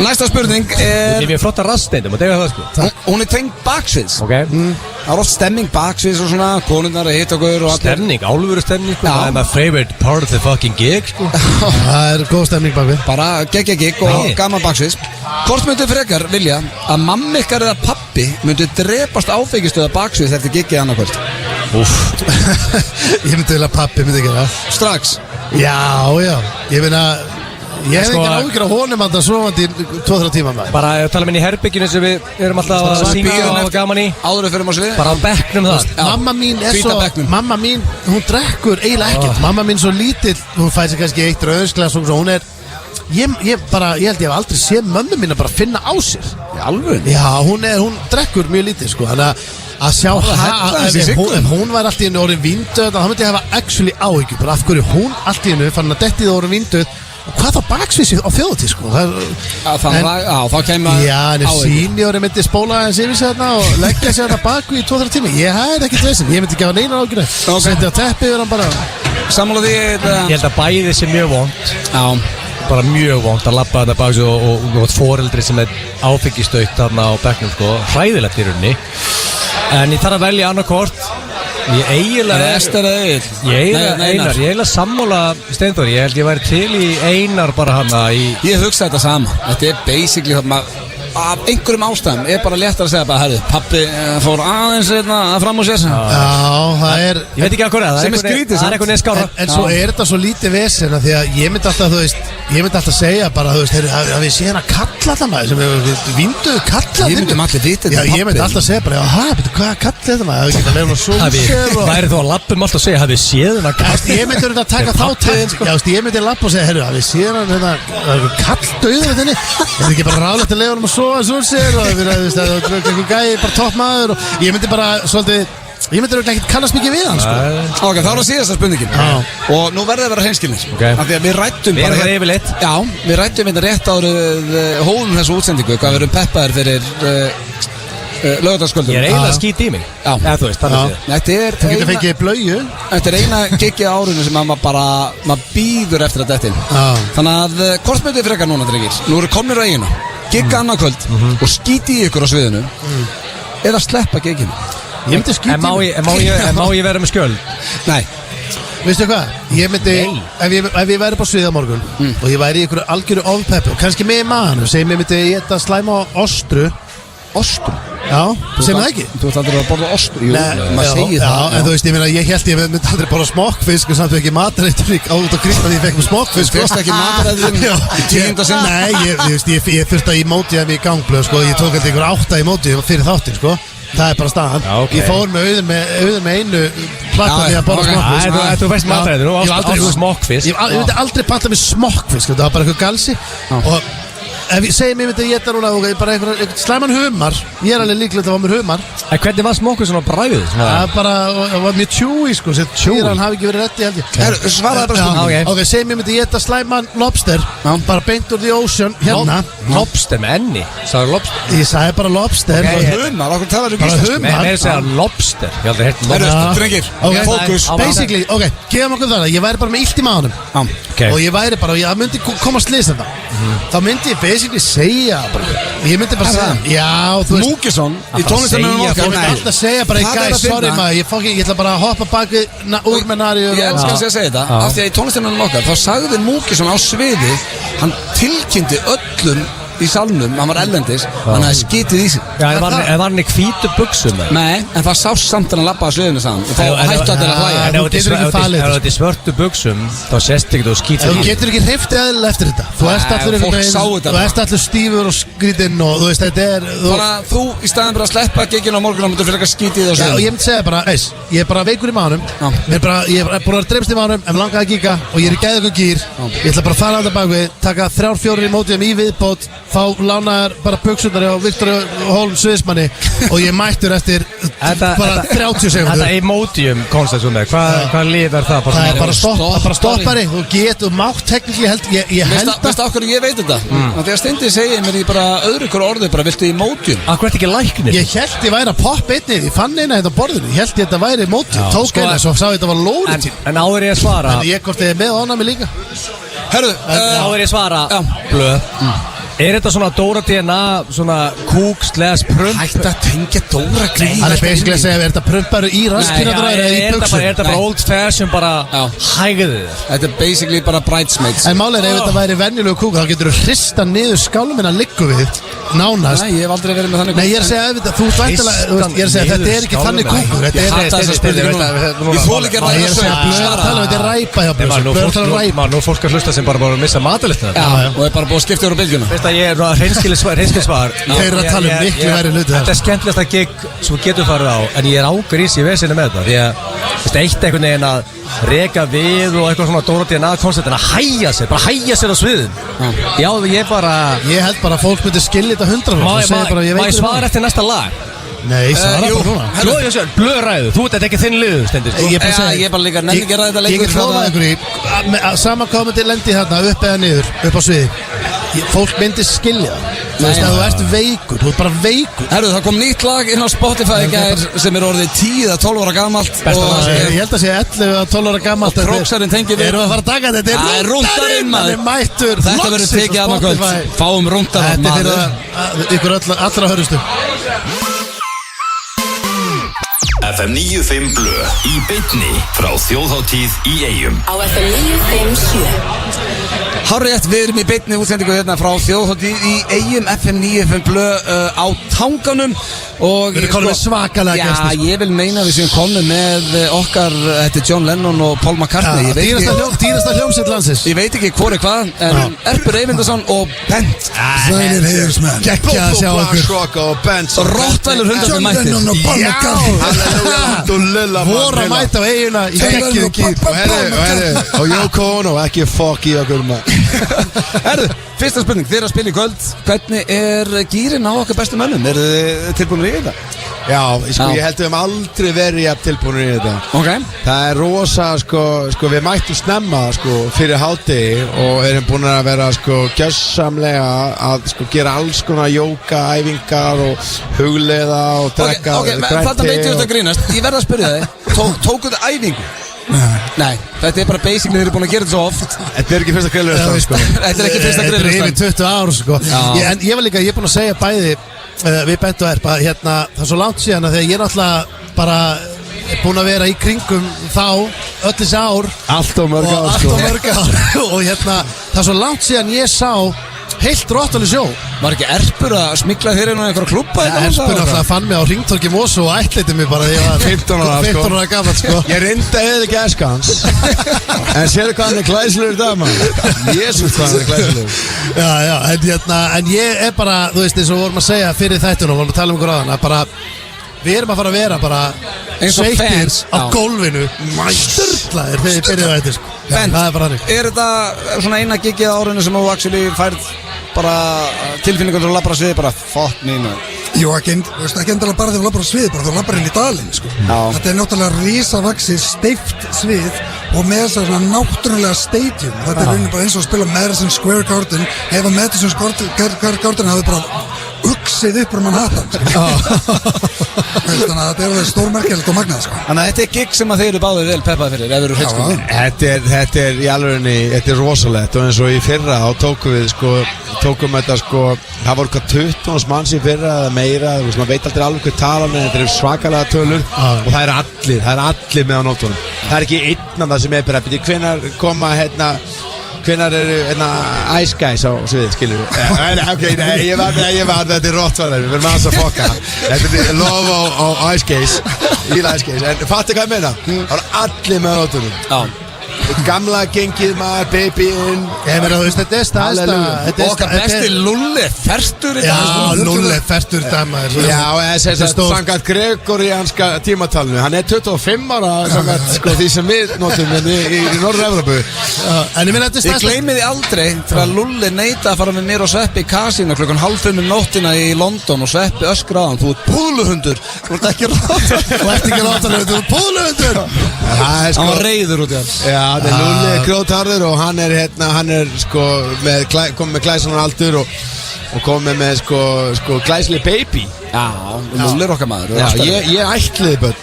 Næsta spurning er... Ég er mjög flotta raststeindum og dega það, sko. Hún er tengd baksviðs. Ok. Það er oft stemming baksviðs og svona, konurnar er hitt okkur og allir. Stemning, álfuru stemning, sko. Það er my favorite part of the fucking gig, sko. Það er góð stemning bakvið. Bara gig og gaman baksviðs. Hvort myndu frekar vilja að mamma ykkar eða pappi myndu drepast áfengistöða baksviðs eftir gigið annarkvöld? Ég myndi vilja að pappi myndi gera. Strax? Já, ég meina... Ég hef ekki áhyggjur á honum að það sofandi 2-3 tíma með. Bara að tala minn í herbygginu sem við erum alltaf að syngja og hafa gaman í. Áður við fyrir á svið. Bara á bekknum það. Mamma mín er svo, mamma mín, hún drekkur eiginlega ekkert. Mamma mín svo lítill, hún fæði sér kannski 1 rauðsglas og hún er, ég held ég hef aldrei séð mömmu mín að bara finna á sér. Í alveg? Já, hún drekkur mjög lítið, sko, þannig að sjá ef hún var alltaf í hennu orðin víndöð, þá myndi ég hafa actually áhyggjur, bara af hverju hún alltaf í hennu fann að detti það orðin víndöð. Og hvað þá baksvísið á þjóðatíð, sko? Þá kemur já, en seniori myndi spóla aðeins yfir sig þarna og leggja sig þarna bakvið í 2-3 tíma. Ég hafði ekkert veginn, ég myndi ekki hafa neina ágjörð. Sendi á teppi yfir hann bara. Sammála því Ég held að bæði sé mjög vond. Já. bara mjög vont að labba þarna bak og foreldri sem áfengistaut þarna á bekknum sko, hræðilegt í rauninni. En ég þarf að velja annarkort. Ég eiginlega sammála Steinþór, ég held ég væri til í Einar bara hana í... Ég hugsa þetta sama, þetta basically þarna af einhverjum ástæðum bara léttar að segja bara, herru, pappi fór aðeins fram á sér. Já, það ég veit ekki að hverja, það er eitthvað neskára. En svo þetta svo lítið vesen því að ég myndi alltaf, þú veist, segja bara, þú veist, að við séum að kalla þetta maður, sem við vinduðu kalla Ég myndum allir vita þetta. Já, ég myndi alltaf segja bara, hvað kalla þetta maður, við getum að lefa svo sér og... Væri þú að lappum alltaf að segja, hafið séð hann að ég myndi að taka þá tætt, já, ég myndi að lappa og segja, herru, hafið séð hann kalldauður þenni, er ekki bara ráðlegt að lefa hann að sofa svo sér og það er einhver gæi, bara topp maður og ég myndi bara svolítið, ég myndi ekki kannast mikið við hann sko. Ok, þá er það síðasta spurningin og nú verður það að vera hreinskilnir af því að við rættum bara við rættum þetta rétt árið hóðum þessu útsendingu, hvað við erum peppaðir fyrir laugardagskvöldum. Ég er eiginlega skít í mig. Já, þú veist, þú getur fengið blöju. Þetta er eina giggi á árinu sem maður býður eftir að dettin. Þannig að hvort möttu þið frekar núna, drengir? Nú eru komnir á eiginu, gigga annað kvöld og skíti í ykkur á sviðinu eða sleppa gigginu. Ég myndi skíti í mig. Má ég vera með skjöld? Nei. Veistu hvað? Ég myndi, ef ég væri på svið á morgun og ég væri í ykkur algjöru ofpeppi og kannski með maður, segjum ég myndi geta slæma á ostru. Ostru? Já, sem það ekki. Þú ert aldrei að borða ostru? Jú, maður segir það. Já, en þú veist, ég held ég myndi aldrei borða smokkfisk og samt ekki matarættur út á kristna því ég fekk með smokkfisk. Þú fyrst ekki matarættur í tíunda sinn? Nei, ég þurfti að ímótiða mig í gangblöð, sko. Ég tók alltaf ykkur 8 ímótið fyrir þáttinn, sko. Það er bara staðan. Ég fór með auðun með einu plata því að borða smokkfisk. Þú veist matarættur, þú ástu smokkfisk. Ég myndi aldrei panta með smokkfisk, það var bara eitthvað galsi og ef ég segi mér myndi ég geta núna bara einhvern slæman humar, ég er alveg líklega að það var mér humar. En hvernig var smokkur svona bræðið? Það var mjög tjúi sko, hann hafi ekki verið rétti held ég. Svaraði bara stundum. Ok, segi mér myndi ég geta slæman lobster, bara beint úr the ocean, hérna. Lobster með enni? Sagði lobster? Ég sagði bara lobster. Humar, okkur talar bara humar. Mér segja lobster, ég aldrei hert lobster. Drengir, fókus. Basically, ok, gefum okkur það, ég væri bara með illt í maðunum og ég væri bara, ég myndi koma að slýsa þetta. Þá myndi ég basically segja bara, ég myndi bara segja já, þú veist Múkisson í tónlistarmennum okkar ég myndi alltaf segja bara guys, sorry maður ég ætla bara að hoppa bak við úr með nari ég elskar að segja þetta af því að í tónlistarmennum okkar þá sagði Múkisson á sviði hann tilkynnti öllum í salnum, hann var ellendis hann hafði skitið í sig var hann í hvítu buxum? Nei, en það sást samt að hann labbaði að sviðinu saman og þá hættu allir að hlæja ef það er svörtu buxum þá sést ekki þú skítið þú getur ekki hreift eðlilega eftir þetta þú ert allir stífur og skrítinn og þú veist þetta er þannig að þú í staðin bara að sleppa gigginu á morgun og myndur fyrir eitthvað skítið á sviðinu og ég myndi segja bara, ég er bara veikur í mánum ég er bara að dreifst í mánum en langaði að gíga og ég er í gæðugum gýr ég ætla bara að fara að það bak við taka 3-4 í móti í viðbót þá lánaðar bara buxurnar á Viktor Holm Sviðsmanni og ég mættur eftir bara 30 sekundur Þetta emotium koncept svona, hvað lið er það? Það er bara stoppari og getur mátt teknikli held ég held að Veistu okkur ég veit þetta? Þegar Steindi segir mér í bara öðru ykkur orði bara viltu emotium Akkur ert ekki læknir? Ég held ég væri að poppa einnið ég fann eina þetta á borðinu, ég held ég þetta væri emotium tók eina, svo sá ég þetta var lóritín En áður ég að svara En ég hvort ég með ánami líka Herðu, áður ég að svara Blöð Er þetta svona Dóra DNA, svona kúk/prump? Hætt að tengja Dóra gríð Það er basically að segja, er þetta prumparu í raskina eða í buxum? Er þetta bara old fashion, bara hægðið þér? Þetta er basically bara bridesmaids En málega ef þetta væri venjulegu kúk, þá getur þú hrista niður skálminn að liggu við Nánast Nei, ég hef aldrei verið með þannig Nei, ég er að segja, þú væntalega, ég er að segja, þetta er ekki þannig kúkur Ég hatt þessa spurningu núna Ég þól ekki að ræða sög Þetta er ræpa hjá blöð Nú fólk að hlusta sem bara búin að missa matalistina Og er bara búin að skipta yfir á bylgjuna Veist að ég er hreinskilsvar Þeir eru að tala um miklu verið hluti Þetta er skemmtilegasta gig sem getur farið á En ég er ágrís í vesinu með þetta Því að eitt einhvern veginn að reka við og eitthvað svona Dóra DNA koncept En að hægja sér á sviðin Já, ég held bara að fólk myndi skilja þetta 100% Má ég svara eftir næsta lag? Nei, svara bara núna Blöðræðu, þú ert ekki þinn liður Stendur Ég er bara líka nefn ekki að ræða þetta leikur Ég get hlóðað ykkur í Saman hvað myndi lendi hérna upp eða niður Upp á sviði Fólk myndi skilja Þú veist að þú ert veikur, þú ert bara veikur. Herru, það kom nýtt lag inn á Spotify í gær sem orðið 10 eða 12 ára gamalt. Ég held að sé 11 eða 12 ára gamalt. Og próksarinn tengir við. Erum við að fara að taka þetta? Það er rúndarinn, maður. Mættur. Þetta verður tekið annað kvöld. Fáum rúndarinn, maður. Þetta er fyrir ykkur allra hörðustu. FM 95 Blö í beinni frá þjóðhátíð í Eyjum. Á FM 957. Hárrétt, við erum í beinni útsendingu hérna frá þjóðhátíð í Eyjum, FM 95 Blö á Tanganum. Við erum konum með svakalega gesti. Já, ég vil meina að við séum konum með okkar, þetta er John Lennon og Paul McCartney. Dýrasta hljómsveit landsins. Ég veit ekki hvor er hvað, en Erpur Eyvindarsson og Bent. Sælir heiðursmenn. Gekkja að sjá okkur. Rottweiler hundarnir mættir. John Lennon og Paul McCartney. Voru að mæta á Eyjuna í gekkju og Yoko Ono, ekki fokk í okkur Herðu, fyrsta spurning, þið eru að spila í kvöld. Hvernig er gýrin á okkar bestu mönnum? Eru þið tilbúinir í þetta? Já, ég held að við hefum aldrei verið jafn tilbúinir í þetta. Okay. Það er rosa, við mættum snemma fyrir hádegi og erum búin að vera gjörsamlega að gera alls konar jóka, æfingar og hugleiða og drekka Þetta veit ég að grínast. Ég verð að spyrja þig, tókuðu æfingu? Nei, þetta er bara basically þeir eru búin að gera þetta svo oft. Þetta er ekki fyrsta grillveislan Þetta er ekki fyrsta grillveislan. Þetta er yfir 20 ár En ég var líka, ég er búin að segja bæði við Bent og Erp að hérna, það er svo langt síðan að þegar ég er náttúrulega bara búin að vera í kringum þá öll þessi ár. Allt og mörg ár Og hérna, það er svo langt síðan ég sá heilt Rottweiler sjó. Var ekki Erpur að smikla þér inn á einhverja klubba? Erpur náttúrulega fann mig á Hringtorgi Mosó og ætleiti mig bara þegar ég var 15 ára gammal Ég reyndi að eða ekki eskans en sérðu hvað hann er glæsilegur í dag, maður. Jesús hvað hann er glæsilegur. En ég er bara, þú veist, eins og vorum að segja fyrir þættunum, vorum að tala um ykkur áðan að bara við erum að fara að vera bara sveittir á gólfinu störtlaðir þegar ég byrjaði þetta Bent, það er bara hannig. Er þetta svona eina gigið á árinu sem þú actually færð bara tilfinningar til að labra sviði bara fuck me no? Jú, ekki endilega bara þegar þú labbar á svið, bara þú labbar inn í dalinn Þetta er náttúrulega risavaxið steift svið og með þess að svona náttúrulega stadium. Þetta er rauninni bara eins og að spila Madison Square Garden ef að Madison Square Garden hafði bara uxið upp úr Manhattan Þannig að þetta er alveg stórmerkilegt og magnað Þannig að þetta er gig sem að þeir eru báðið vel peppaði fyrir ef eru hreinskilni. Þetta er í alvegni, þetta er rosalegt og eins og í fyrra þá tókum þetta það voru hvað 20 manns í fyrra eða meira, maður veit aldrei alveg hvað talan en þetta er svakalega tölur og það er allir með á nótunum. Það er ekki einn af það sem er bara hvenær koma hvenær eru Ice Guys á sviðið, skilur við? Ég var þetta er Rottweiler, við verðum aðeins að fokka. Þetta er Love á Ice Guys, Íla Ice Guys, en fattu hvað ég meina? Það var allir með nótunum. Gamla gengið maður, babyin Þetta er staðista Okkar besti Lulli Ferstur Lulli Ferstur samkvæmt Gregorianska tímatalinu, hann er 25 ára samkvæmt því sem við notum í Norður-Evrópu. En ég minna þetta er staðista Ég gleymi því aldrei þegar Lulli neita að fara með mér og Sveppi í kasínu klukkan 4:30 nóttina í London og Sveppi öskra á hann, þú ert púðluhundur. Þú ert ekki Rottweiler, þú ert púðluhundur. Hann var reiður út í hans. Það er Lulli grjótharður og hann er komið með glæsanar aldur og komið með glæsli baby. Já, Lulli er okkar maður. Ég ætliði börn.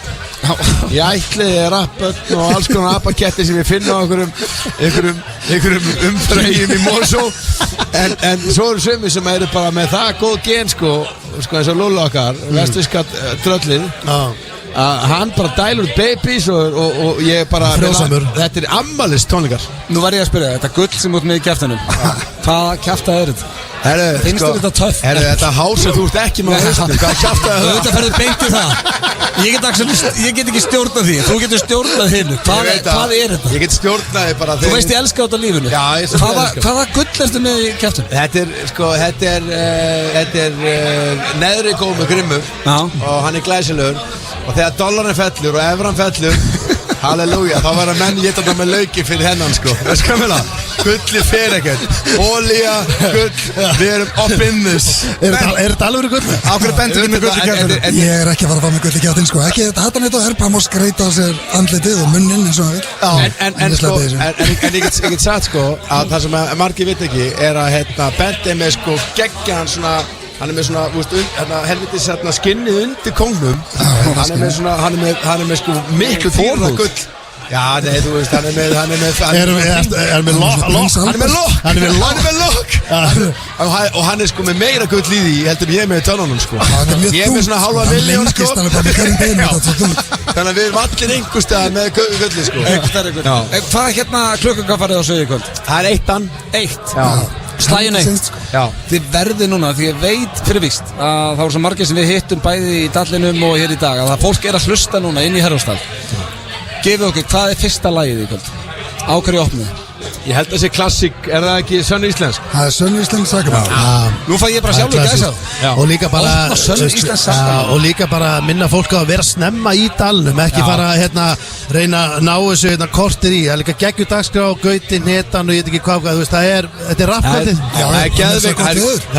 Ég ætliði rappbörn og alls konar apaketti sem ég finna á einhverjum umfreyjum í Mosó en svo eru sumir sem eru bara með það góð gen eins og Lulli okkar vestfirska tröllið hann bara dælur babies og ég bara þetta er ammælis tónleikar. Nú var ég að spyrja, þetta gull sem út með í kjaftanum hvaða kjafta er þetta? Finnst þér þetta töff? Þetta hásið þú ert ekki með hvað kjafta er þetta? Ferður beint í það. Ég get ekki stjórnað því. Þú getur stjórnað hinu. Hvað er þetta? Ég get stjórnað því bara. Þú veist ég elska þetta lífinu. Hvaða gull ertu með í kjaftanum? Þetta er neðri góð með grimmur og hann er glæsilegur og þegar dollarinn fellur og evran fellur halleluja, þá verður menn getað með lauki fyrir hennan Veist hvað meina? gulli fer ekkert Olía, gull, við erum up in this Er þetta alveg gull? Ákveður bendur við með gull í kjátinu? Ég er ekki að fara að fá mig gull í kjáttin sko. Ekki þetta hattan eitt og herpa, hann má skreita á sér andlitið og munninn eins og hann vil. En ég get sagt sko að það sem margir veit ekki er að Bent með sko geggjan svona. Hann með svona, þú veist, helvitis skinnið undir kóngnum. Hann með sko miklu dýra gull. Já, nei, þú veist, hann er með lokk. Og hann er sko með meira gull í því, heldur ég með tönnunum sko. Ég er með svona halva milljón sko. Þannig að við erum allir einhverstað með gulli sko. Hvað klukkan farið á sögðu í kvöld? Það er 1. Slægin 1. Þið verðið núna, því ég veit fyrir víst að það voru svo margir sem við hittum bæði í dallinum og hér í dag, að það fólk er að hlusta núna inn í Herjólfsdal. Gefið okkur, hvað er fyrsta lagið í kvöld? Á hverju opnið? Ég held að það sé klassík, er það ekki Sönn Íslensk? Það er Sönn Íslensk sakamál. Nú fæ ég bara sjálfur gæsa. Og líka bara og líka bara minna fólk á að vera snemma í dalnum, ekki fara reyna að ná þessu kortir í. Það er líka geggjur dagskrá, Gauti, Netan og ég veit ekki hvað, þú veist, þetta er rappkvöldið. Það er geðveikt.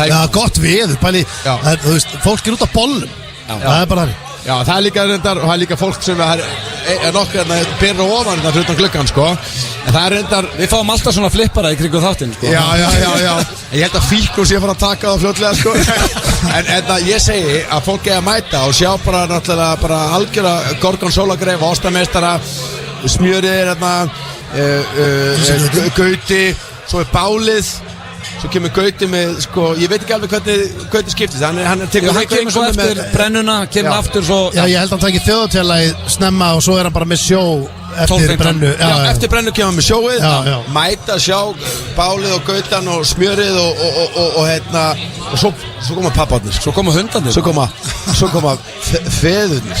Já, gott veður, pæli, þú veist, fólk er út á bollum. Það er bara þannig. Já, það er líka reyndar, og það er líka fólk sem er nokkur byrra ofan þetta fyrir utan gluggan, sko. En það er reyndar... Við fáum alltaf svona flippara í kringu þáttinn, sko. Já. Ég held að Fíkó sé að fara að taka það fljótlega, sko. En ég segi að fólk er að mæta og sjá bara náttúrulega bara algjöra gorgonzóla-greif, ostameistara, smjörið Gauti, svo er bálið. Svo kemur Gauti með, sko, ég veit ekki alveg hvernig Gauti skiptist. Hann kemur svo eftir brennuna, kemur aftur svo... Já, ég held að hann takir þjóðutélagið snemma og svo er hann bara með sjó eftir brennu. Já, eftir brennu kemur hann með sjóið, mæta, sjá bálið og Gautan og smjörið og svo koma papparnir. Svo koma hundarnir. Svo koma feðurnir.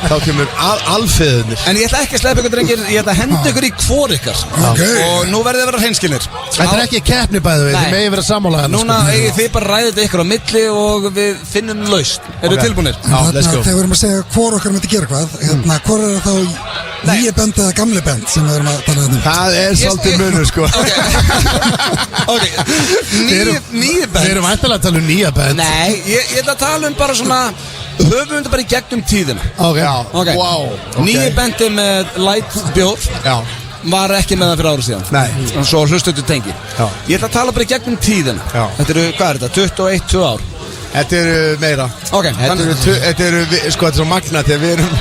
Þá kemur alfeðurnir. En ég ætla ekki að sleppa ykkur drengir, ég ætla að henda ykkur í hvor ykkar. Og nú verðið að vera hreinskilnir. Þetta er ekki keppni bæðu við, þið megið vera sammála. Núna eigið þið bara ræðið ykkur á milli og við finnum lausn. Eru tilbúinir? Já, let's go. Þegar við erum að segja hvor okkar myndi gera hvað, hvor er þá nýja bend eða gamli bend sem við erum að tala um? Það er svolítið munur, sko. Ok, nýja bend. Við erum ættilega að tala um nýja bend. Nei, ég ætla að tala um bara svona höfum bara í gegnum tíðina. Ok. Wow. Nýja bendi með light bjór. Já. Var ekki með það fyrir árið síðan. Nei. Svo hlustuðu tengi. Já. Ég ætla að tala bara í gegnum tíðina. Já. Þetta eru, hvað er þetta? 21-2 ár. Þetta eru meira. Ok. Þetta eru, sko, þetta er svo magna þegar við erum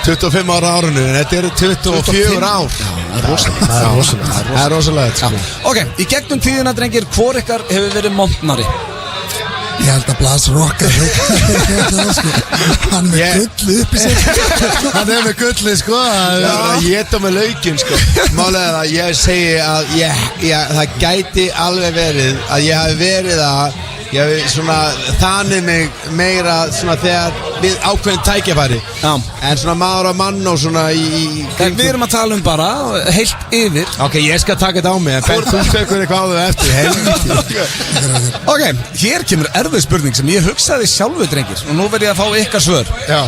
25 ára árunni, en þetta eru 24 ár. Það er rosalegt. Það er rosalegt, sko. Ok, í gegnum tíðina, drengir, hvor ykkar hefur verið montnari? Ég held að Blas Rokkar hann með gulli upp í sig. Hann er með gulli, sko. Ég geta með laukinn, sko. Málega það, ég segi að það gæti alveg verið að ég hafi verið að ég hafi svona þannig mig meira svona þegar við ákveðin tækifæri. Já. En svona maður og mann og svona í Við erum að tala um bara heilt yfir. Ok, ég skal taka þetta á mig, en þú tekur eitthvað á þau eftir, helviti. Ok, hér kemur erfið spurning sem ég hugsaði sjálfu, drengir, og nú verð ég að fá ykkar svör. Já.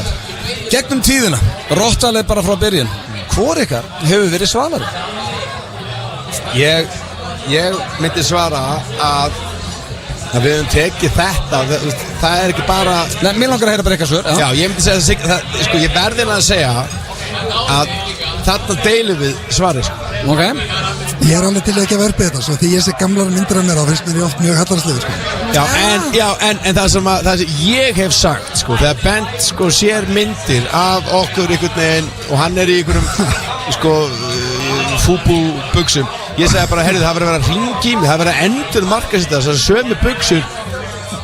Gegnum tíðina, róttaleg bara frá byrjun, hvor ykkar hefur verið svalari? Ég myndi svara að við höfum tekið þetta, það er ekki bara... Nei, mér langar að heyra bara ykkar svör. Já, ég myndi segja það, sko, ég verðin að segja að þarna deilum við svarið, sko. Ok. Ég er alveg til að ekki að verpa þetta, svo því ég sé gamlar myndir af mér á, finnst mér ég oft mjög hallarslegur, sko. En það sem ég hef sagt, sko, þegar Bent, sko, sér myndir af okkur einhvern veginn og hann er í einhverjum, sko, fúbú-buxum, ég segi bara, herrið, það verður að vera hringím, það verður að endur markasetta, þessar sömu buxur,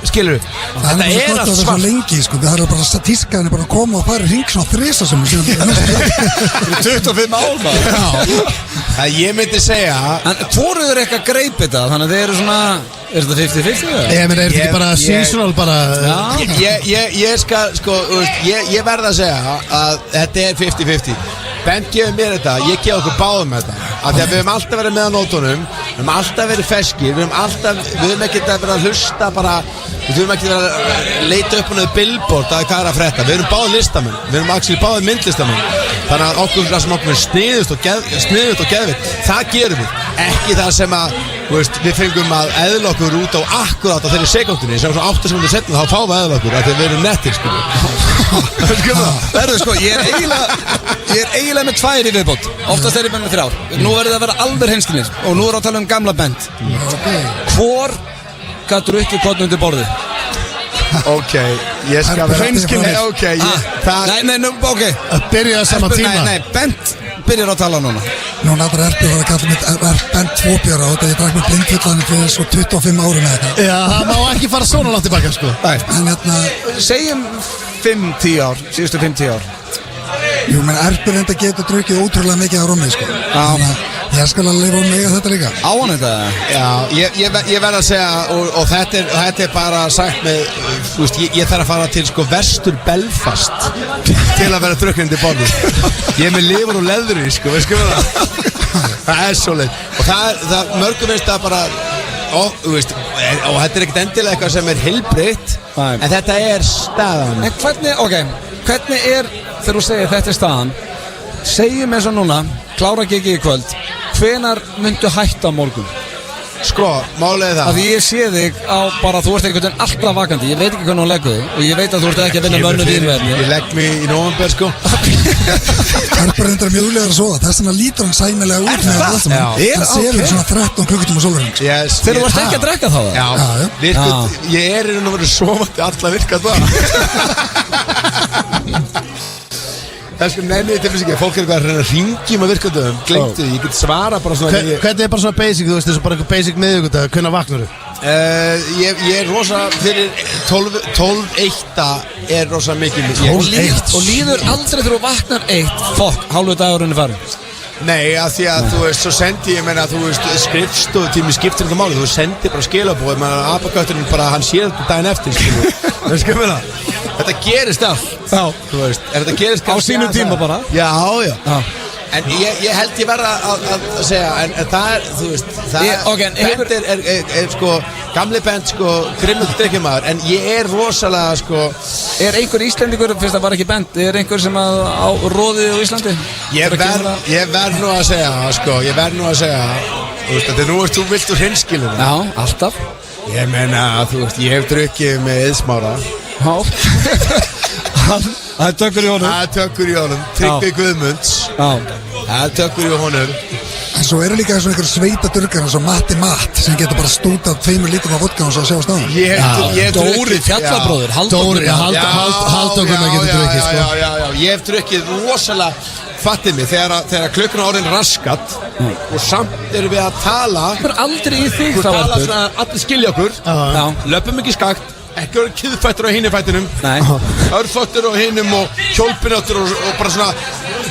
skilur við, þetta er allt svart. Það er lengi, sko, það er bara tískaðin er bara að koma og fara í hring svona þrisasum. 25 ár maður. Já, ég myndi segja... En hvoruður eitthvað greip þetta, þannig að þið eru svona... Er þetta 50-50? Ég meina, er þetta ekki bara seasonal bara... Ég skal, sko, ég verð að segja að þetta er 50-50. Bent gefur mér þetta, ég gef okkur báðum þetta. Af því að við höfum alltaf verið með á nótunum, við höfum alltaf verið feskir, við höfum ekkert að vera að hlusta bara, við höfum ekkert að vera að leita upp á náðu billboard að hvað er að frétta. Við höfum báðið listamenn, við höfum actually báðið myndlistamenn. Þannig að okkur sem okkur er sniðust og geðvitt, það gerum við. ekki það sem að við fengum að eðla okkur út á akkurát á þeirri sekundinni sem svo 8 sekundur setna þá fáum við eðla okkur af því við erum nettir ég er eiginlega með 2 í viðbót. Oftast er ég með 3. Nú verður það að vera alveg hreinskilnir og nú er að tala um gamla band. Hvor gat drukkið hvorn undir borðið? Ok, ég skal vera hreinskilnir. Ok Að byrja það sama tíma Nei, Bent byrjar að tala núna. Núna allra Erpur var að kalla mitt Bent 2 bjóra og ég drakk með blindfullanir fyrir svo 25 árum eða eitthvað. Já, það má ekki fara svona langt tilbaka sko. En segjum 5-10 ár, síðustu 5-10 ár. Jú, menn Erpur enda getur drukkið ótrúlega mikið á rómi sko. Þannig að ég skal alveg lifa mig að þetta líka. Á hann þetta? Já, ég verð að segja og þetta er bara sagt með ég þarf að fara til vestur Belfast til að vera drukkinn til borðið. Ég er með lifur og leðri veistu það er svo leið og það mörgum veist að bara og þetta er ekkert endilega eitthvað sem er heilbrigt en þetta er staðan. En hvernig er þegar þú segir þetta er staðan, segjum eins og núna klára gigið í kvöld, hvenar myndu hætta morgun? Sko, málið það að ég sé þig á bara, þú ert einhvern veginn alltaf vakandi, ég veit ekki hvernig hún leggur þig og ég veit að þú ert ekki að vinna með önnu vínverðni. Ég legg mig í nóvember sko. Erpur endur mjög úrlegar að soða, þess vegna lítur hann sæmilega út með það sem hann séður svona 13 klukkutíma á sólahring. Þegar þú ert ekki að drekka þá það? Já, ég er í raun og veru sofandi alla virka það. Það sko, nefnir þetta ekki, fólk er eitthvað að reyna að ringjum að virkandöðum, glemtu því, ég get svara bara svona Hvernig er bara svona basic, þú veist, þessu bara eitthvað basic miðvikudag, hvernig vaknar þú? Ég er rosa fyrir 12-1 er rosa mikið 12-1 og líður aldrei þegar þú vaknar 1 fokk, hálfu dagurinn er farin. Nei, að því að þú veist, svo sendi ég meina, þú veist, skrifstofutími skiptir þetta máli, þú sendi bara skilabóð, menn apagötturinn bara, hann sér þetta daginn eftir, þú veist, meina, þetta gerist allt, þú veist, þetta gerist á sínum tíma bara. Já. En ég held ég verða að segja, en það er, þú veist, Bent er sko, gamli Bent sko, grimmur drikkjumæður, en ég er rosalega sko. Er einhver Íslendingur, fyrst það var ekki Bent, er einhver sem á róðið á Íslandi? Ég verð nú að segja, sko, þú veist, þetta nú erst þú vilt úr hinskilinu. Já, alltaf. Ég meina, þú veist, ég hef drukkið með Eðsmára. Það er tökkur í honum. Tryggvi Guðmunds. Það er tökkur í honum. En svo eru líka eins og einhver sveita durgar eins og Matti Matt sem getur bara stútað 2 lítrum af vodka og svo að sjá staðan. Dóri fjallabróður, Halldór Gunnar getur drukkið sko. Já, ég hef drukkið rosalega, fattið mig, þegar klukkan á orðin raskat og samt erum við að tala. Það er aldrei í þig þá tala svona, allir skilja okkur, löpum ekki skakt, ekki verið kiðfættur á hinni fættunum, örföttur á hinnum og hjólpináttur og bara svona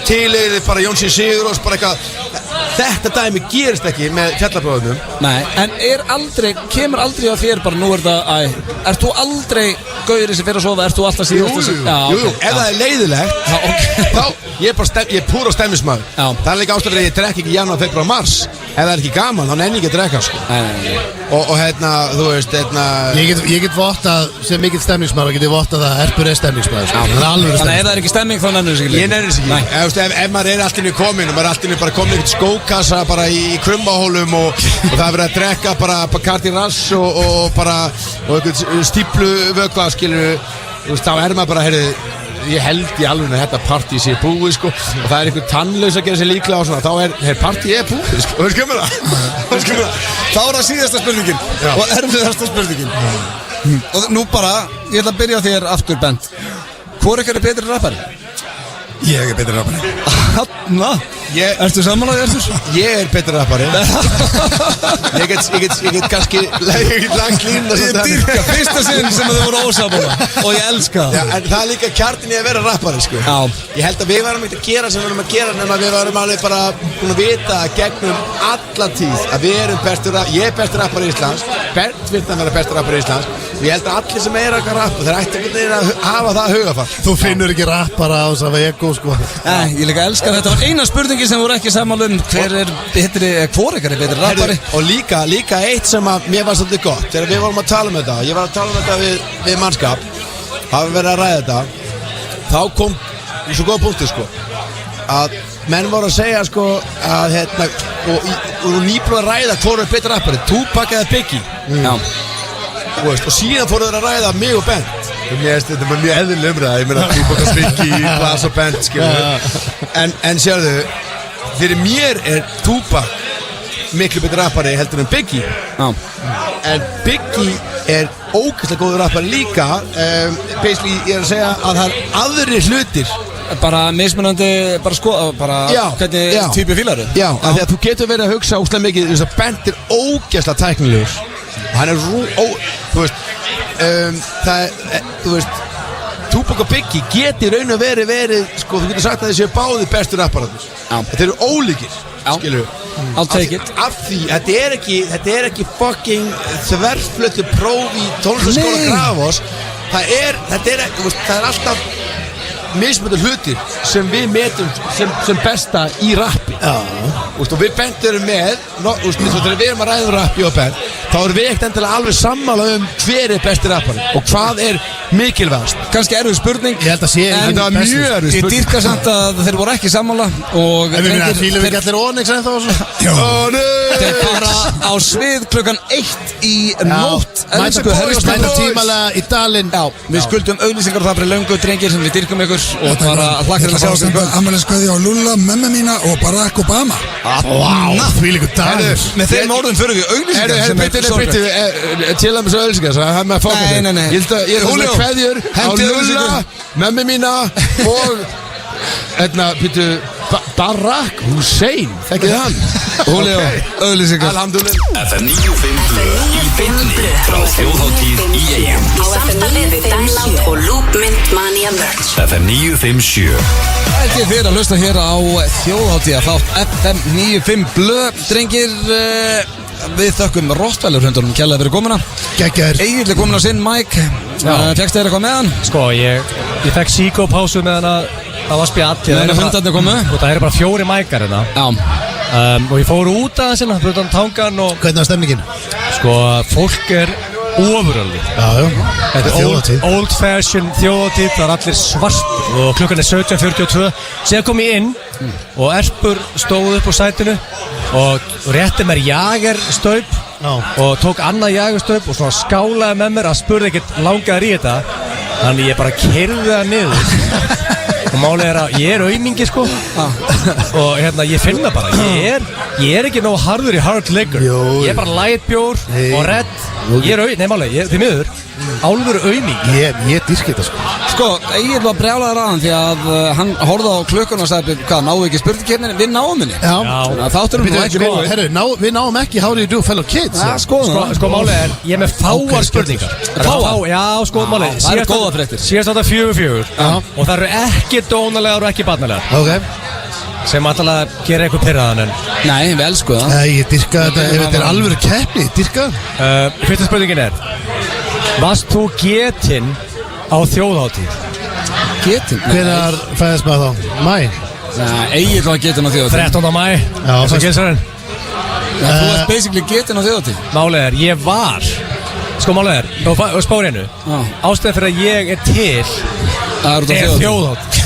tilegið bara Jónsson Sigur og bara eitthvað. Þetta dæmi gerist ekki með fjallabróðunum. Nei, en kemur aldrei á þér bara nú er það, ert þú aldrei gaurið sem fyrir að sofa, ert þú alltaf síðast? Jú, ef það er leiðilegt, þá, ég er púr á stemmismæður. Það er líka ástæður að ég drekk ekki janúar, februar, mars. Ef það er ekki gaman, þá nenni ég ekki að drekka, sko. Og þú veist, Ég get vottað, sem mikill stemningsmaður, get ég vottað að Erpur er stemningsmaður, sko. Það er alveg Þannig ef það er ekki stemming, þá nennir þess ekki. Ég nennir þess ekki. Ef maður er allt inni komin og maður er allt inni bara komin eitthvað skókassa bara í krumbahólum og það er verið að drekka bara Bacardi Ras og bara eitthvað stíplu vökva, skilur, þá er maður bara, ég held í alveg að þetta partí sé búið, sko, og það er einhver tannlaus að gera sér líklega og svona, þá er partí búið, sko, það skemmur það. Þá er það síðasta spurningin og erfiðasta spurningin. Og nú bara, ég ætla að byrja á þér aftur, Bent. Hvor er betri rappari? Ég er betri rappari. Hanna? Ertu samanlega, Ertur? Ég er betri rappari. Ég get kannski langt línuna. Ég dyrka fyrsta sinn sem þau voru ósammála og ég elska það. En það er líka kjarnin í að vera rappari, sko. Ég held að við varum ekkert að gera sem við varum að gera nema við varum alveg bara búin að vita gegnum alla tíð að við erum ég er bestur rappari í Íslands, Bent vill að vera bestur rappari í Íslands og ég held að allir sem er að rappa þeir ætti að hafa það hugafall. Þú finnur ekki rappara á þess að vera ego, sko. Ég líka elska þetta. Var eina spurningin sem voru ekki sammála hvor er betri rappari. Og líka eitt sem að mér var svolítið gott þegar við vorum að tala um þetta, ég var að tala um þetta við mannskap, hafa verið að ræða þetta, þá kom svo góð punktur, sko, að menn voru að segja sko að hérna og nýbúið að ræða hvort er betur rappari, Tupac eða Biggie. Já. Og síðan fóru þeir að ræða mig og Bent. Þetta er mjög eðlileg umræða, ég meina Tupac og Biggie, Glass og Bent, skilur. En sérðu, fyrir mér er Tupac miklu betur rappari heldur en Biggie. Já. En Biggie er ógeðslega góður rappari líka. Basically, ég er að segja að það er aðri hlutir. Bara mismunandi, bara hvernig típi fílar þú? Já, af því að þú getur verið að hugsa óslega mikið, þú veist að Bent er ógeðslega tæknilegur. Hann er þú veist, Tupac og Biggie geti raun og verið, sko, þú getur sagt að þessi báði bestu rapparar. Þetta eru ólíkir, skilju. I'll take it. Af því, þetta er ekki fucking þverflötu próf í tónlistaskóla Grafos. Það er alltaf mismunandi hlutir sem við metum sem besta í rappi. Og við Bent erum með, þegar við erum að ræða rappi og Bent, þá erum við ekkert endilega alveg sammála hver er besti rappari og hvað er mikilvægast. Kannski erfið spurning. Ég held að sé þetta var mjög erfið spurning. Ég dýrka samt að þeir voru ekki sammála og en við fílum við ekki allir Onyx en þá þeir fara á svið klukkan 1 í nótt. Mæta tímalega í Dalinn. Já, við skuldum auglýsingar og það fyrir löngu drengir sem við dýrkum ykkur og bara hlakkar til að sjá okkur. Ammælisskveðja á Lulla, mömmu mína og Barack Obama. Því líka dagur. Með þeim orðum fyrir við auglýsingar sem er til að með svo auglýsingar, það er með að fokka þig. Ég er með kveðjur á Lulla, mömmu mína og Barack Hussein, þekkið hann. Julio, auglýsingar. Alhamdulillah. FM 95 blöð í beinni frá þjóðhátíð í Eyjum. Á FM 95 og Loopmynd Mania Merch. FM 957. Ekki þér að hlusta hér á þjóðhátíð að þátt FM 95 blöð. Drengir, við þökkum Rottweiler-hundunum kærlega fyrir komuna. Geggjaður. Egil er komin á sinn mic. Fékkst þér eitthvað með hann? Sko, ég fekk síkópásu með hann að var spjall. Meðan hundarnir komu? Og það eru bara 4 mækar hérna. Já. Og ég fór út að þessi fyrir utan tangan og hvernig var stemningin? Sko, fólk er ofuröldi. Þetta er old fashion þjóðhátíð, það er allir svartir og klukkan er 17:42. Síðan kom ég inn og Erpur stóð upp á sætinu og rétti mér jagerstaup og tók annað jagerstaup og svona skálaði með mér að spurði ekkert langaður í þetta. Þannig ég bara keyrði það niður. Og málið er að ég er aumingi sko og hérna ég finna bara ég er ekki nóg harður í hard liquor. Ég er bara light bjór og red. Ég er málið, þið miður álfur aumingi. Ég dýrki þetta sko. Sko, Egil var brjálaður aðan því að hann horfði á klukkun og sagði hvað, náðu ekki spurningkeppninni? Við náum henni. Já. Þátturum nú ekki góður. Herru, við náum ekki How do you do fellow kids? Sko, málið er, ég er með fáar spurningar. Já, sko, málið. Það eru góða fréttir. Síðast átta 4 og það eru ekki dónalegar og ekki barnalegar. Ok. Sem alltaf gerir eitthvað pirraðan en nei, við elsku það. Ég dyrka þetta, ef þetta er alvöru keppni, dyrka. Fyrsta spurningin er, varst þú getinn á þjóðhátíð? Getinn? Hvenær fæðist maður þá? Mæ? Nei, Egil var getinn á þjóðhátíð. 13. mæ. Já, eins og gilsarinn. Þú ert basically getinn á þjóðhátíð. Málið er, ég var sko málið er, og spári hennu ástæðan fyrir að ég er til er þjóðhátíð.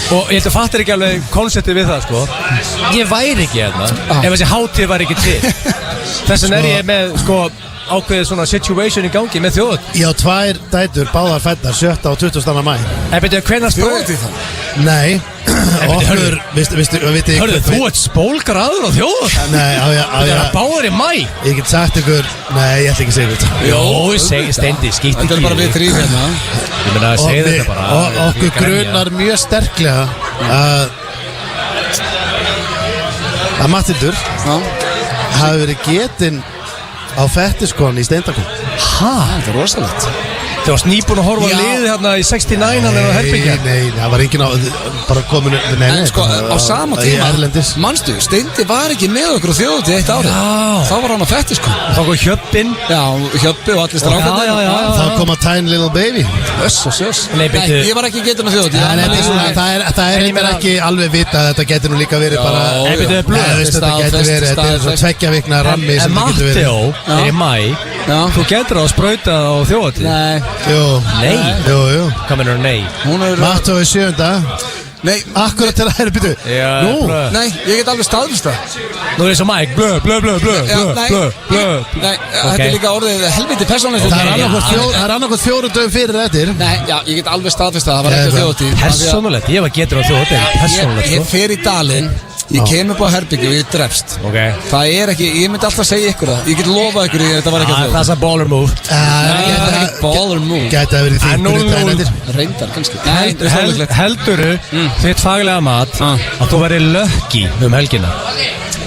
Og ég held að fattir ekki alveg konceptið við það sko. Ég væri ekki hérna ef þessi hátíð var ekki til. Þess vegna er ég með sko ákveðið svona situation í gangi með þjóðhátíð. Ég á 2 dætur, báðar fæddar 7. og 20. mæ. En betur, hvenær þjóðhátíð það? Nei. Okkur, veistu hörðu, þú ert spólgraður á þjóðhátíð? Nei, það er báðar í mæ. Ég get sagt ykkur, nei, ég ætla ekki að segja þetta. Jó, steindi, skýtt ekki. Þetta er bara við 3 hérna. Ég meina að segja þetta bara. Og okkur grunar mjög sterklega að Matthildur hafi verið getinn á fettiskon í Steindakon. Þetta er rosalegt. Þú varst nýbúin að horfa á liði hérna í 69 hann eða herbyggja. Nei, það var enginn á bara komin en sko, á sama tíma manstu, Steindi var ekki með okkur á þjóðhátíð eitt árið. Þá var hann á fettiskon. Þá kom Hjöppinn. Já, Hjöppi og allir strákarnir. Þá kom að Tiny Little Baby. Nei, ég var ekki getinn á þjóðhátíð. Það er ekki alveg vita að þetta getur nú líka verið bara þetta getur verið, þetta er svo 2 vikna rammi sem þetta getur verið. En Matteo er í mæ. Þú getur að sprauta á þjóðhátíð. Jú. Nei. Jú. Hvað mennur nei? Matteo er 7. Nei, Akkurat til að hæra byttu Nú, nei, ég get alveg staðvist það. Nú er eins og Mike, blö Nei, þetta er líka orðið helviti persónlegt. það er annarkvæmt 4 dögum fyrir eftir Nei, já, ég get alveg staðvist það var ekki á þjóðatíð. Persónulegt, ég var getur á þjóðatíð Persónulegt, Ég fer í dalinn, ég kem upp á herbyggju og ég drefst. Það er ekki, ég myndi alltaf segja ykkur það. Ég get lofað ykkur þetta var ekki á þjóðatíð. Það er það baller move Nei, það er ekki baller move. Gæti að verið því Reyndar, kannski. Helduru þitt faglega mat að þú verið lucky helgina?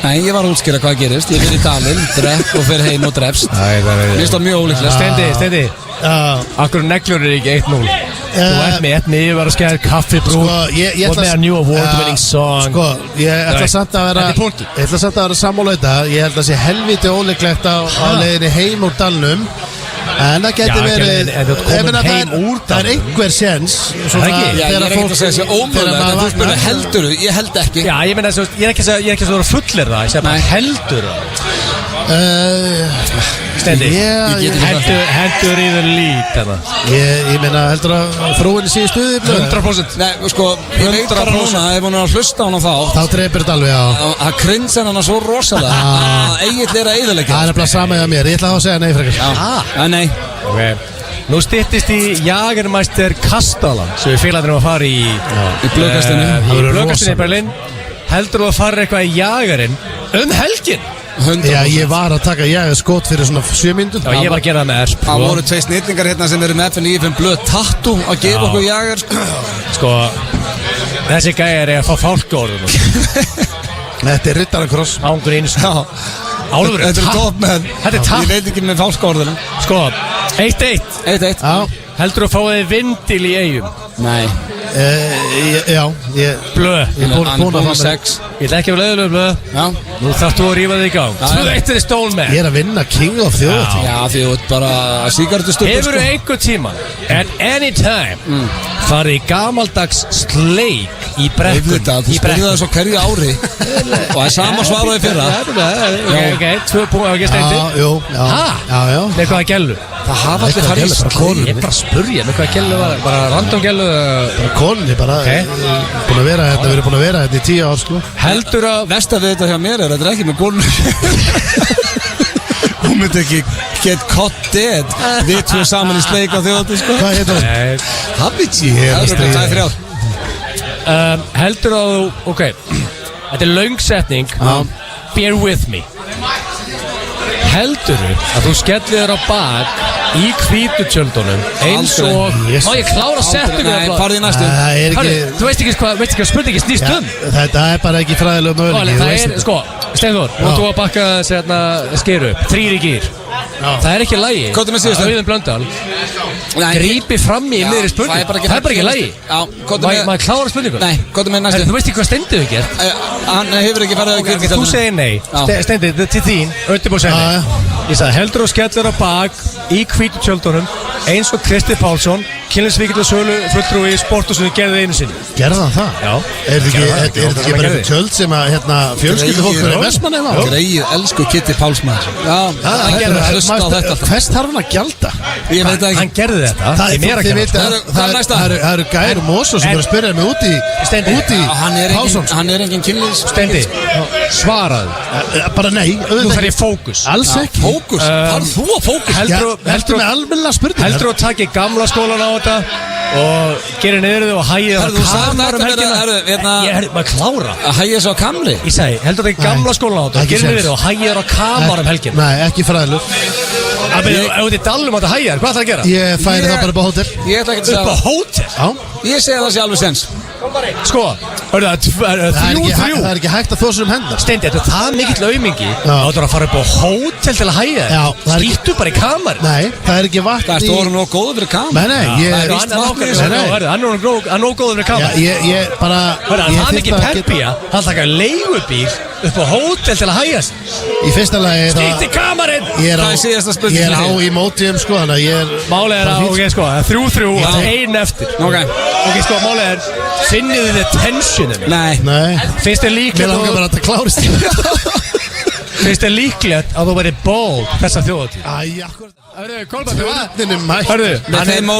Nei, ég var að útskýra hvað gerist. Ég fer í dalinn, drepp og fer heim og drefst. Mér finnst það mjög ólíklegt. Steindi Akkur neglur er ekki 1-0 Þú ert með 1 yfir að skæða kaffibrú og með að new award winning song Ég ætla samt að vera sammála þetta. Ég held að sé helviti ólíklegt á leiðinni heim úr dalnum. En það getur verið það er einhver séns. Ég er ekki að segja þessi ómöðlega. Þú spurði helduru, ég held ekki. Já, ég meina, ég er ekki að þú eru fullir það. Ég segi bara heldur Steindi, heldur í þau lít Ég meina, heldur að frúinni sé í stuði 100%. Nei, sko, ég veit bara núna ef hún er að hlusta á hana þá dreipir þetta alveg á að krinsa hana svo rosalega að eiginlega er að eyðileggja. Það er bara sama hjá mér, ég ætla að segja nei frekar. Nei. Nú styttist í Jagermeister Kastalan sem við félagarnir að fara í blöðkastinu í Berlín. Heldur þú að fara eitthvað í Jagerinn helgin? 100%. Já, ég var að taka skot fyrir svona 7 mínútur. Já, ég var að gera það með Erp. Það voru 2 snillingar hérna sem eru með FN95 blöð tattoo að gefa okkur Jager. Sko, þessi gæjar er að fá fálkaorðunum. Þetta er Riddarakross. Ángur eins. Álfur, þetta er topp með. Þetta er tapp. Ég veit ekki með fálkaorðunum. Sko, 1-1. 1-1. Heldur þú að fá þig vindil í Eyjum? Nei. Já, blöð. Ég er búin að 6. Ég ætla ekki að leiðulega blöð. Já. Nú þarf þú að rífa þig í gang. 2-1 er stólmenn. Ég er að vinna King of þjóðatíð. Já, því þú ert bara sígarettustubbur. Hefur þú einhver tíma at any time farið í gamaldags sleik í brekkun? Þú spurði það svo hverju ári og það er sama svaraði fyrra. Ok, 2 punktar, ekki Steindi? Já. Með hvaða gellu? Það hafa allir farið í sleik. Ég er bara að spurja með hvaða gellu var. Bara random gellu? Konni bara. Við erum búin að vera þetta í 10 ár sko. Heldur að Vest að við þetta hjá mér er að þetta er ekki með konu. Hún myndi ekki get caught dead. Við 2 saman í sleik á þjóðatíð sko. Hvað heitir það? Habibi. Það er 3. Heldur að þú, ok, þetta er löng setning. Bear with me. Heldur þú að þú skellir þér á bak í hvítu tjöldunum eins og má ég klára setningu? Nei, farið í næstu. Þú veist ekki hvað spurningi snýst Þetta er bara ekki fræðilega möguleiki. Það er, sko, Steinþór, nú þú að bakka skeru 3 í gír. Það er ekki lægi. Kóttu með síðustu. Auðun Blöndal grípi fram í miðri spurning. Það er bara ekki lægi. Má ég klára spurningu? Nei, kóttu með næstu. Þú veist ekki hvað Steindi hefur gert? Hann hefur ekki farið á hvítu tjöldunum. Þú segir nei. Steindi, til þín, Öttibó segir nei. Ég sagði, heldur þú skellir á bak í hvítu tjöldunum eins og Kristi Pálsson, kynlífsvíkill og sölu fulltrúi í sporthúsinu gerði einu sinni? Gerði hann það? Já. Er þetta ekki bara eitthvað tjöld sem að fjölskyldufólkur í Vestmannaeyjum á? Greið, elsku Kitty Pálsmaður. Já, hann gerði það. Hlusta á þetta. Hvers þarf hann að gjalda? Ég veit ekki. Hann gerði þetta. Það eru Gær og Mosó sem eru að spyrja mig út í Pálsson. Hann er engin kynlífs. Steindi, svaraðu. Bara nei. Nú fer ég fókus. Alls ekki. Fókus? Hvað er þú að fókus? Heldur með almennilega spurningar. Heldur þú að taki gamla skólan á þetta og gerir niður þau og hægir það kamar helgina? Ég maður klára. Að hægir svo kamri? Ég segi, heldur þú að taki gamla skólan á þetta og gerir niður þau og hægir það kamar helgina? Nei, ekki fræðilur. Ef þú ert í dalum að þetta hægir, hvað ætlar að gera? Ég færi það bara upp á hótel. Ég ætla ekki að segja upp á hótel? Já. Ég segi það sé alveg sens. Sko, það er 3-3. Það er ekki hægt að þó sér hendar. Steindi, þetta er það mikill aumingi að þú er að fara upp á hótel til að hægja þér. Skýttu bara í kamar. Nei, það er ekki vatn í... Það er nóg góður fyrir kamar. Hann er nóg góður fyrir kamar. Ég bara... Hann ekki peppía, hann taka leigubíl upp á hótel til að hægja sér. Í fyrsta lagi... Skýtt í kamarinn. Ég er á í mótiðum sko, þannig að ég er... Málið er að, ok sko, 3-3 og 1 eftir. Ok sko, málið er, finnið þið tensionum? Nei. Finnst þið líka... Mér langar bara að það klárist. Finnst þér líklegt að þú væri ból þessa þjóðatíð? Æ, akkurat. Hörru, Kolbjörn, Tjörnin mætt. Hörru,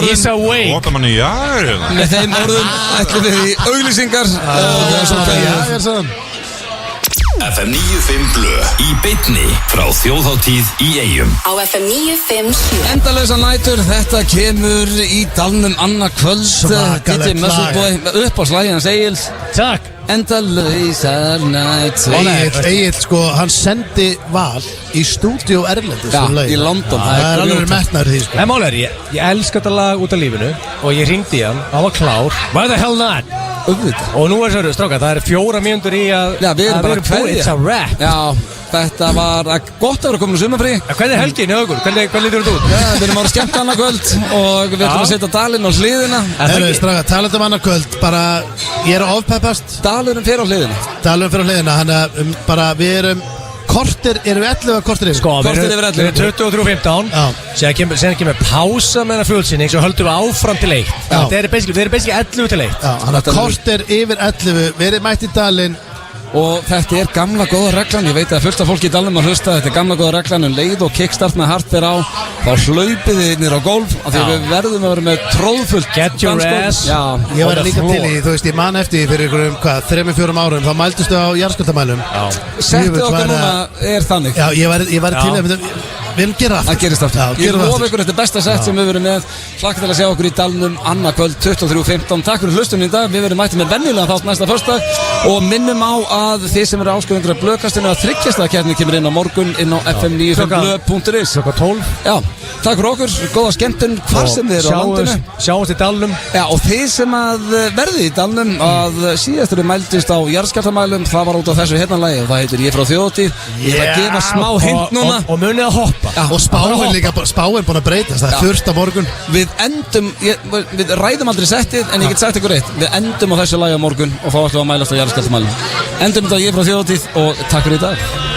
he's awake. Ótamanni, já. Með þeim orðum ætlum við í auglýsingar Já, sann. FM 95 Blö í beinni frá þjóðhátíð í Eyjum. Á FM 957. Endalausa nætur, þetta kemur í dalnum annað kvöld. Svakalegt DJ Muscleboy upp á slagið hans Egils. Takk. Endalausar nætur. Egil, sko, hann sendi Val í stúdíó erlendis. Já, í London. Það er alveg metnaður því, sko. En mál ég elska þetta lag út af lífinu og ég hringdi í hann, hann var klár. Why the hell not? Auðvitað. Og nú er stráka, það er 4 mínútur í að Já, við erum bara búin, kveðja. it's a wrap. Já, þetta var gott að vera komin úr sumarfrí. Hvernig er helgin hjá okkur? Hvernig lítur þetta út? Já, við erum ára skemmt annað kvöld og við ætlum að setja dalinn á hliðina. Herru, stráka, talað annað kvöld, bara, ég er að ofpeppast. Dalurinn fer á hliðina. Dalurinn fyrir á hliðina, hann er bara, við erum kortir, erum við 11 kortir yfir? Sko, Korter yfir 11. við erum 23.15. Já. Síðan kemur pása með það fjölsynning, svo höldum við áfram til 1. Já. Við erum basically 11 til 1. Já, hann er kortir yfir 11, við erum mætt í dalinn. Og þetta er gamla góða reglan, ég veit að fullt af fólki í dalnum að hlusta, þetta er gamla góða reglan leið og kickstart með hart fer á, þá hlaupið þið nýr á gólf af því að við verðum að vera með tróðfullt Get your dansgólf. ass. Já, Ég var On the líka floor. til í, þú veist, ég man eftir fyrir einhverjum, 3-4 árum, þá mældustu á jarðskjálftamælum. settið okkar núna er þannig. Já, ég var til í, við erum gera aftur. Það gerist aftur. Já, Ég gerum lofa aftur. ykkur, þetta er besta sett sem við verðum með. Hlakka til að sjá okkur í dalnum annað kvöld 23.15. Takk fyrir hlustunni í dag. Við verðum mættið með venjulega þátt næsta föstudag og minnum á að þið sem eru áskrifundur af blöðkastinu að þriggjastaðakeppnin kemur inn á morgun inn á fm95blöð.is. Klokka 12. Já, takk fyrir okkur, góða skemmtun hvar sem þið eru á landinu. Sjáumst í dalnum. Já, og þið sem að verði í dalnum að síðast eru mældist á jarðskjálftamælum, það var út á þessu hérna lagi og það heitir Ég frá þjóðhátíð. Ég ætla að gefa smá hint núna. Og munið að hoppa. Já, Og spáin líka, spáin búin að breytast, það er þurft á morgun. Við endum, við ræðum aldrei settið en ég get sagt ykkur eitt, við endum á þessu lagi á morgun og þá ætlum við að mælast á jarðskjálftamælum. Endum þetta Ég frá þjóðhátíð og takk fyrir í dag.